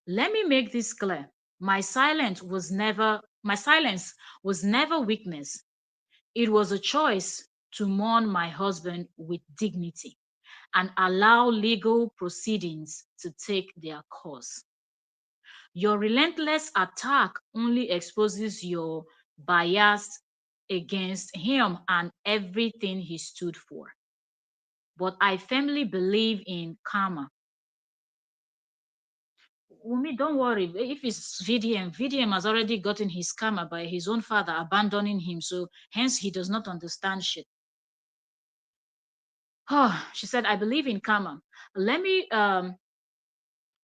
Let me make this clear. My silence was never weakness. It was a choice to mourn my husband with dignity and allow legal proceedings to take their course. Your relentless attack only exposes your bias against him and everything he stood for. But I firmly believe in karma. Wumi, don't worry. If it's VDM has already gotten his karma by his own father abandoning him, so hence he does not understand shit. Oh, she said, I believe in karma. Let me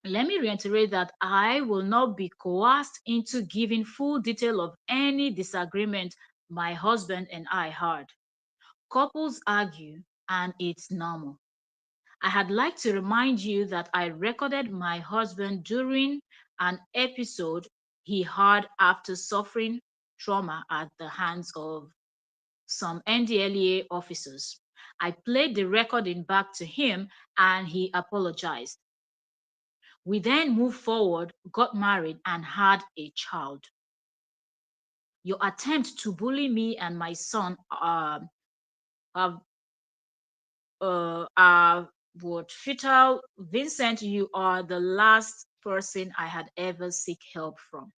reiterate that I will not be coerced into giving full detail of any disagreement my husband and I had. Couples argue, and it's normal. I had like to remind you that I recorded my husband during an episode he had after suffering trauma at the hands of some NDLEA officers. I played the recording back to him and he apologized. We then moved forward, got married, and had a child. Your attempt to bully me and my son have what futile. Vincent, you are the last person I had ever seek help from.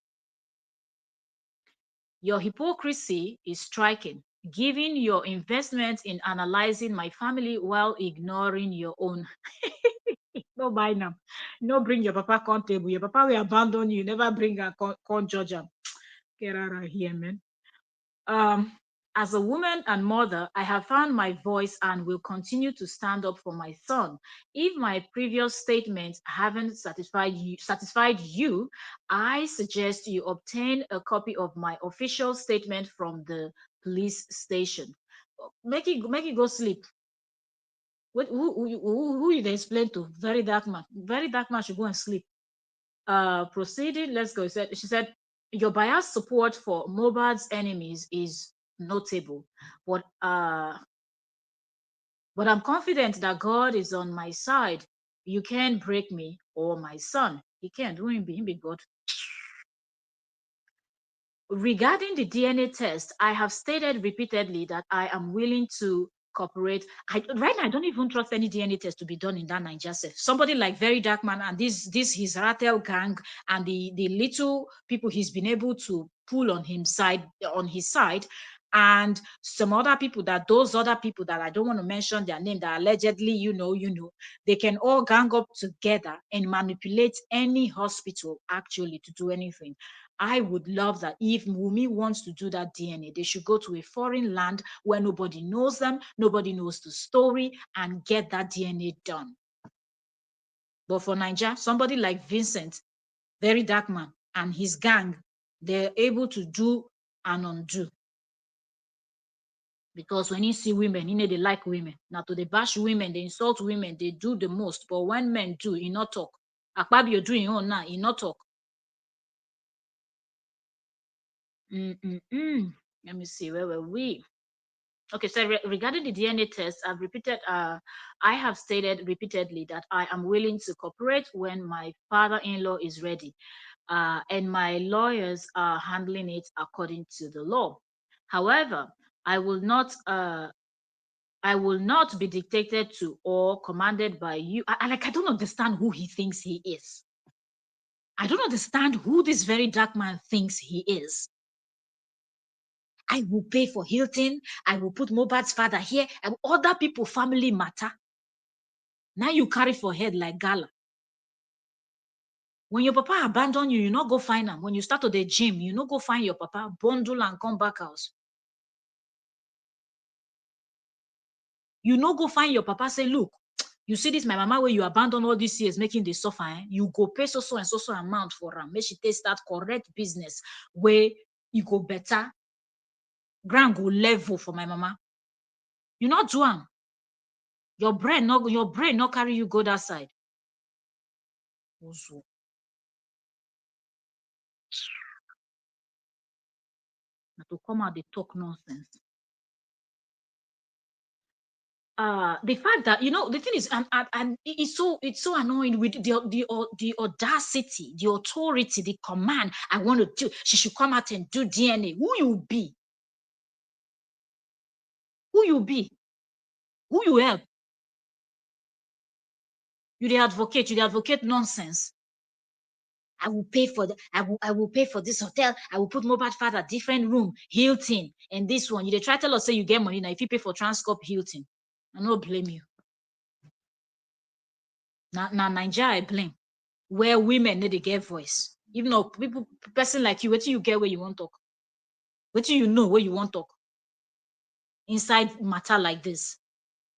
Your hypocrisy is striking, given your investment in analyzing my family while ignoring your own. No buy now. No bring your papa come table. Your papa will abandon you. Never bring a con judge am. Get out of here, man. Um, as a woman and mother, I have found my voice and will continue to stand up for my son. If my previous statements haven't satisfied you, I suggest you obtain a copy of my official statement from the police station. Make it go sleep. What, who you dey explain to? Very dark man. Very dark man should go and sleep. Proceeding, let's go. She said, your biased support for Mohbad's enemies is notable, but I'm confident that God is on my side. You can't break me or my son. He can't. Who him be God. Regarding the DNA test, I have stated repeatedly that I am willing to cooperate. Right now, I don't even trust any DNA test to be done in that Niger self. Somebody like Very Dark Man and this his Ratel gang and the little people he's been able to pull on his side, and some other people that those other people that I don't want to mention their name that allegedly they can all gang up together and manipulate any hospital actually to do anything. I would love that if Wumi wants to do that DNA, they should go to a foreign land where nobody knows them, nobody knows the story, and get that DNA done. But for Niger, somebody like Vincent, Very Dark Man, and his gang, they're able to do and undo. Because when you see women, they like women. Now to they bash women, they insult women, they do the most. But when men do, he not talk. Akpabio doing own now, he not talk. Let me see, where were we? Okay, so regarding the DNA test, I have stated repeatedly that I am willing to cooperate when my father-in-law is ready, and my lawyers are handling it according to the law. However, I will not be dictated to or commanded by you. I don't understand who he thinks he is. I don't understand who this Very Dark Man thinks he is. I will pay for Hilton. I will put Mohbad's father here. And other people, family matter. Now you carry for head like gala. When your papa abandon you, you not go find him. When you start to the gym, you not go find your papa, bundle and come back house. You not go find your papa, say, look, you see this, my mama, where you abandon all these years, making the suffer, you go pay so and so amount for her. Make she take start correct business where you go better. Ground go level for my mama. You not do am. Your brain not carry you go that side. Also. To come out they talk nonsense. The fact that the thing is, and it's so annoying with the audacity, the authority, the command. I want to do. She should come out and do DNA. Who you be? Who you be? Who you help? You the advocate. You the advocate nonsense. I will pay for I will pay for this hotel. I will put Mohbad father different room, Hilton, and this one. You they try to tell us say you get money now. If you pay for Transcorp Hilton, I no blame you. Now Nigeria I blame. Where women need to get voice. Even though person like you, what you get where you want to talk? What do you know where you want to talk? Inside matter like this,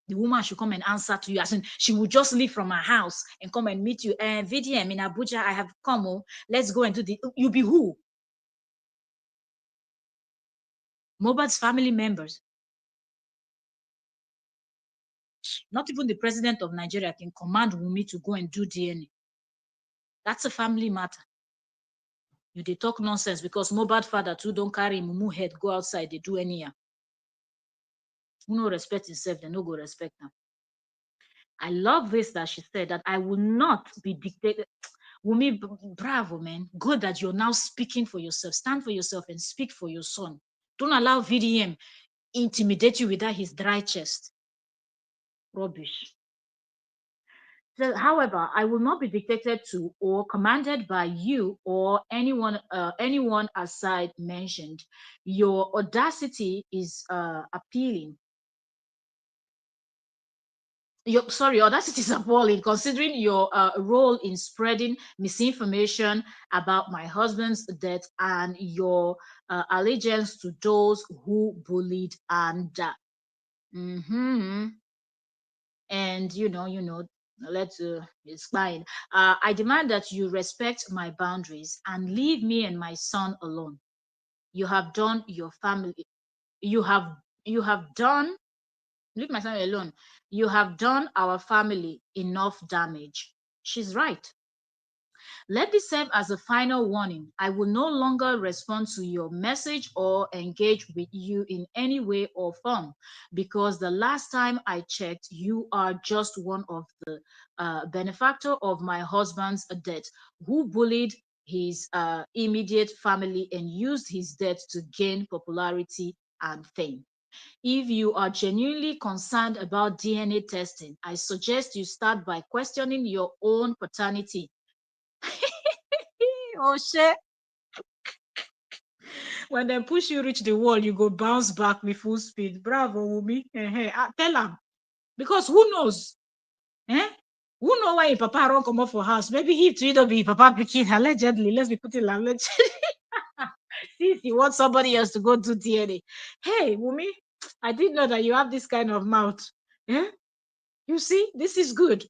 the woman should come and answer to you. As in, she will just leave from her house and come and meet you. And VDM in Abuja, I have come. Oh, let's go and do the. You be who? Mohbad's family members. Not even the president of Nigeria can command Wumi to go and do DNA. That's a family matter. You they talk nonsense because Mohbad father too don't carry mumu head go outside. They do anyhow. Who no respect himself, they no go respect them. I love this that she said that I will not be dictated. Wumi, bravo, man. Good that you're now speaking for yourself. Stand for yourself and speak for your son. Don't allow VDM intimidate you with that his dry chest. Rubbish. So, however, I will not be dictated to or commanded by you or anyone aside mentioned. Your audacity is appealing. Sorry, audacity is appalling considering your role in spreading misinformation about my husband's death and your allegiance to those who bullied and and let's it's fine. I demand that you respect my boundaries and leave me and my son alone. You have done your family. You have done. Leave my son alone. You have done our family enough damage. She's right. Let this serve as a final warning. I will no longer respond to your message or engage with you in any way or form because the last time I checked, you are just one of the benefactor of my husband's death who bullied his immediate family and used his death to gain popularity and fame. If you are genuinely concerned about DNA testing, I suggest you start by questioning your own paternity. Oh shit. When they push you reach the wall, you go bounce back with full speed. Bravo, Wumi. Tell him. Because who knows? Eh? Who know why your papa run come up for house? Maybe he too don't be papa picking allegedly. Let's be putting allegedly. Since you want somebody else to go do DNA. Hey, Wumi, I didn't know that you have this kind of mouth. Eh? You see, this is good.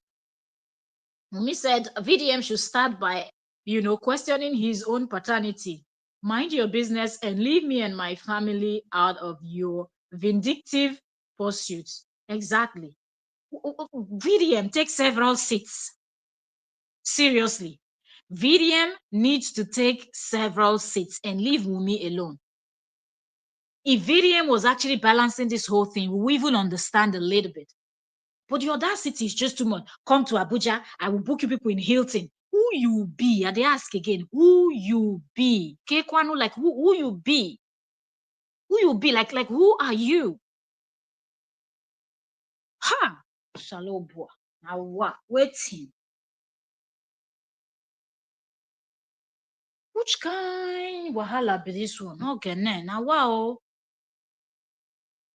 Wumi said VDM should start by, questioning his own paternity. Mind your business and leave me and my family out of your vindictive pursuits. Exactly. VDM take several seats. Seriously. VDM needs to take several seats and leave Wumi alone. If VDM was actually balancing this whole thing, we even understand a little bit. But the audacity is just too much. Come to Abuja, I will book you people in Hilton. Who you be? And they ask again, who you be? Kekwanu, like who you be? Who you be? Like who are you? Ha! Shalobua. Now what? Waiting. Which kind wahala be this one? Okay, now wow.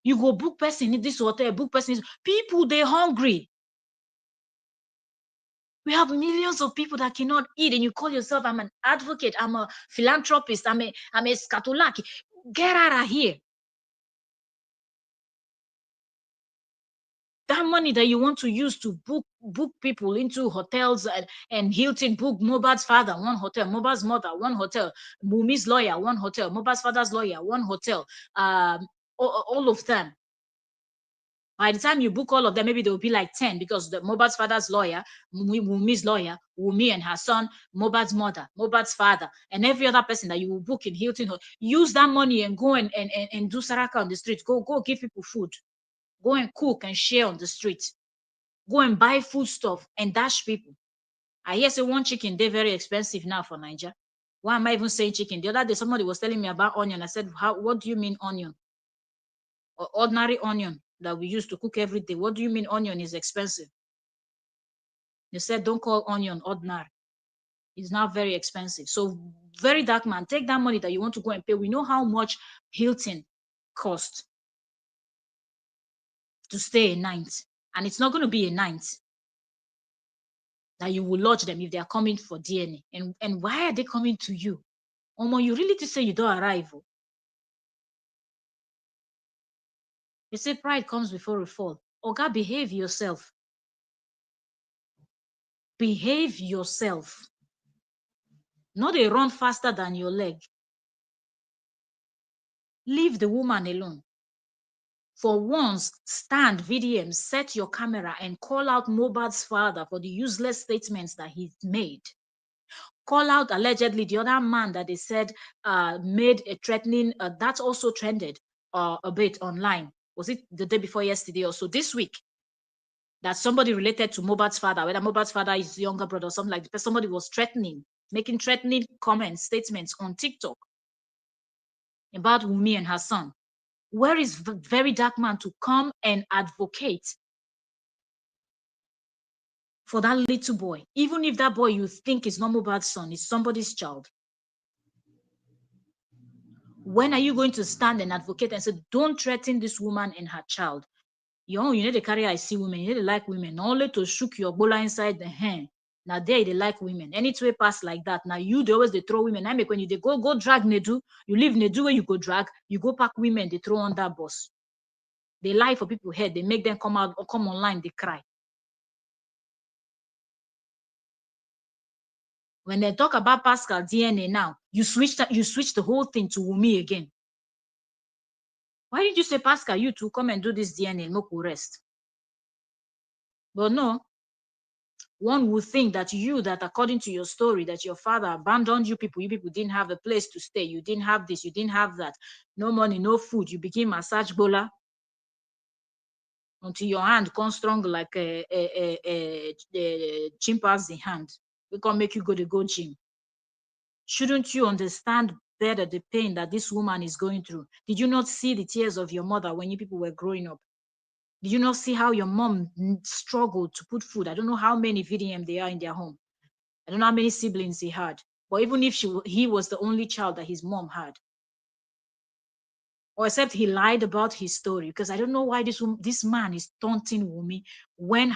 You go book person in this hotel, book person. People they hungry. We have millions of people that cannot eat, and you call yourself, I'm an advocate, I'm a philanthropist, I'm a scatolaki. Get out of here. That money that you want to use to book people into hotels and Hilton, book Mohbad's father, one hotel, Mohbad's mother, one hotel, Mumi's lawyer, one hotel, Mohbad's father's lawyer, one hotel, all of them. By the time you book all of them, maybe there will be like 10 because the Mohbad's father's lawyer, Wumi's lawyer, Wumi and her son, Mohbad's mother, Mohbad's father, and every other person that you will book in Hilton. Use that money and go and do saraka on the street. Go give people food. Go and cook and share on the street. Go and buy food stuff and dash people. I hear say one chicken, they're very expensive now for Nigeria. Why am I even saying chicken? The other day, somebody was telling me about onion. I said, what do you mean onion? Ordinary onion that we use to cook every day. What do you mean onion is expensive? They said, don't call onion ordinary. It's now very expensive. So very dark man, take that money that you want to go and pay. We know how much Hilton cost to stay a night. And it's not going to be a night that you will lodge them if they are coming for DNA. And why are they coming to you? Omo, you really to say you don't arrive. They say pride comes before a fall. Oga, behave yourself. Behave yourself. Not a run faster than your leg. Leave the woman alone. For once, stand, VDM, set your camera and call out Mohbad's father for the useless statements that he made. Call out allegedly the other man that they said made a threatening, that's also trended a bit online. Was it the day before yesterday or so? This week, that somebody related to Mohbad's father, whether Mohbad's father is younger brother or something like that, somebody was threatening, making threatening comments, statements on TikTok about Wunmi and her son. Where is the very dark man to come and advocate for that little boy? Even if that boy you think is not Mohbad's son, is somebody's child. When are you going to stand and advocate and say, don't threaten this woman and her child? You need to carry I see women, you need to like women, not only to shook your bola inside the hand. Now they like women. Any way pass like that. Now you they always they throw women. I make when you they go drag Nedu, you leave Nedu where you go drag, you go pack women, they throw on that bus. They lie for people head, they make them come out or come online, they cry. When they talk about Pascal DNA now, you switch the whole thing to Wunmi again. Why did you say Pascal, you to come and do this DNA and no rest? But no, one would think that you, that according to your story, that your father abandoned you people didn't have a place to stay, you didn't have this, you didn't have that, no money, no food, you became massage bola until your hand come strong like a chimpanzee hand. We can make you go to go gym. Shouldn't you understand better the pain that this woman is going through? Did you not see the tears of your mother when you people were growing up? Did you not see how your mom struggled to put food? I don't know how many VDM they are in their home. I don't know how many siblings he had. But even if he was the only child that his mom had. Or except he lied about his story. Because I don't know why this man is taunting Wunmi when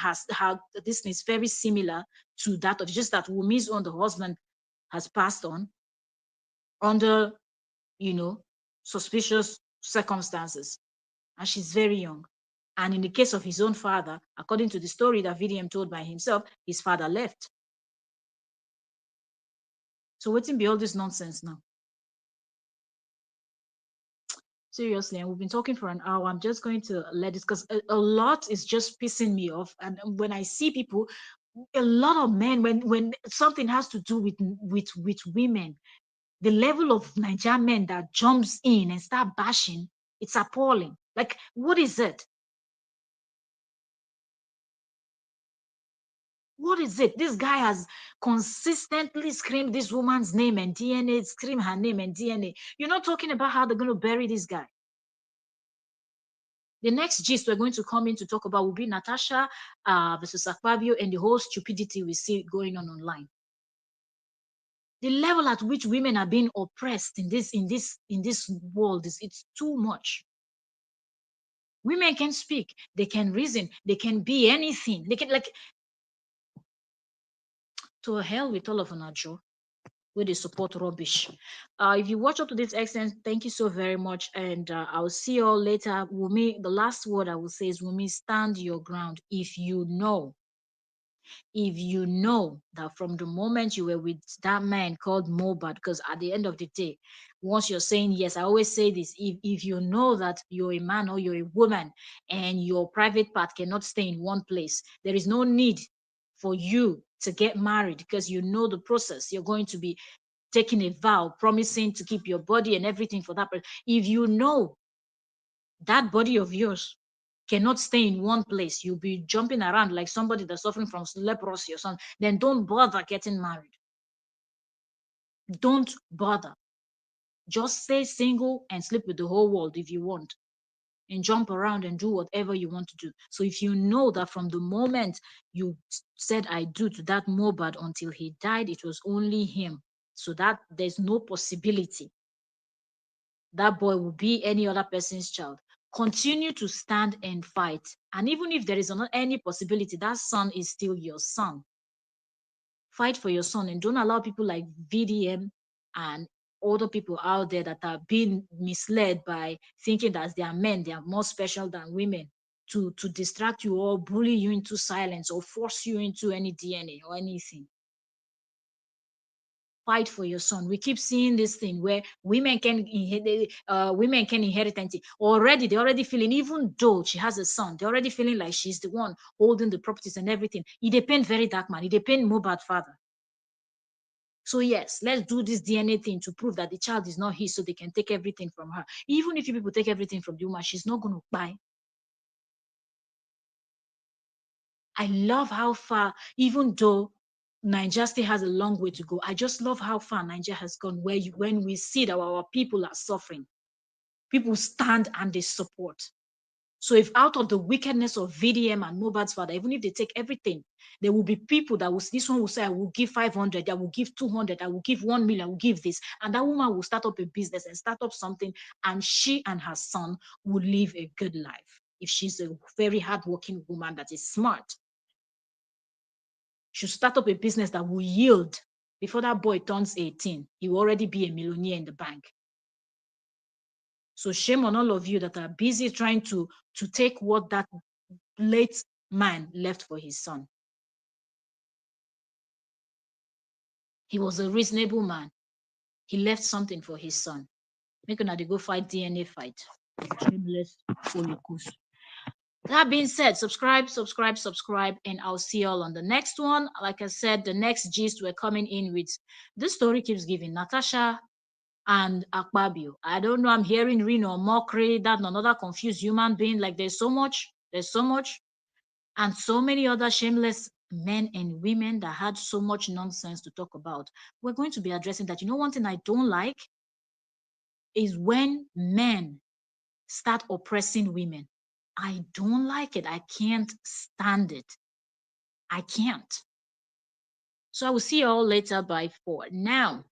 this is very similar to that of just that Wumi's own, the husband has passed on under, suspicious circumstances. And she's very young. And in the case of his own father, according to the story that VDM told by himself, his father left. So waiting be all this nonsense now. Seriously, and we've been talking for an hour. I'm just going to let this because a lot is just pissing me off. And when I see people, a lot of men, when something has to do with women, the level of Nigerian men that jumps in and start bashing, it's appalling. Like, what is it? What is it? This guy has consistently screamed this woman's name and DNA, scream her name and DNA. You're not talking about how they're going to bury this guy. The next gist we're going to come in to talk about will be Natasha versus Akpabio and the whole stupidity we see going on online. The level at which women are being oppressed in this world it's too much. Women can speak, they can reason, they can be anything. They can to hell with all of an Joe. Where they support rubbish. If you watch up to this extent, thank you so very much. And I'll see you all later. Wunmi, the last word I will say is, Wunmi, stand your ground. If you know that from the moment you were with that man called Mohbad, because at the end of the day, once you're saying yes, I always say this, if you know that you're a man or you're a woman and your private part cannot stay in one place, there is no need for you to get married because you know the process. You're going to be taking a vow, promising to keep your body and everything for that person. If you know that body of yours cannot stay in one place, you'll be jumping around like somebody that's suffering from leprosy or something, then don't bother getting married. Don't bother. Just stay single and sleep with the whole world if you want, and jump around and do whatever you want to do. So if you know that from the moment you said I do to that Mohbad until he died, it was only him, so that there's no possibility that boy will be any other person's child, continue to stand and fight. And even if there is not any possibility, that son is still your son. Fight for your son and don't allow people like VDM and other people out there that are being misled by thinking that they are men, they are more special than women, to distract you or bully you into silence or force you into any DNA or anything. Fight for your son. We keep seeing this thing where women can inherit anything. Already, they're already feeling, even though she has a son, they're already feeling like she's the one holding the properties and everything. It depends very dark man. It depends Mohbad father. So yes, let's do this DNA thing to prove that the child is not his, so they can take everything from her. Even if you people take everything from the woman, she's not going to buy. I love how far, even though Nigeria still has a long way to go, I just love how far Nigeria has gone, when we see that our people are suffering, people stand and they support. So if out of the wickedness of VDM and Mohbad's father, even if they take everything, there will be people that will, this one will say, I will give 500, I will give 200, I will give 1 million, I will give this. And that woman will start up a business and start up something, and she and her son will live a good life. If she's a very hardworking woman that is smart, she'll start up a business that will yield. Before that boy turns 18, he will already be a millionaire in the bank. So shame on all of you that are busy trying to take what that late man left for his son. He was a reasonable man. He left something for his son. Make una dey go fight DNA fight. Shameless holocaust. That being said, subscribe, and I'll see y'all on the next one. Like I said, the next gist we're coming in with. This story keeps giving. Natasha and Akpabio. I don't know. I'm hearing Reno mockery. That another confused human being. Like there's so much, and so many other shameless men and women that had so much nonsense to talk about. We're going to be addressing that. You know, one thing I don't like is when men start oppressing women. I don't like it. I can't stand it. I can't. So I will see you all later. Bye for now.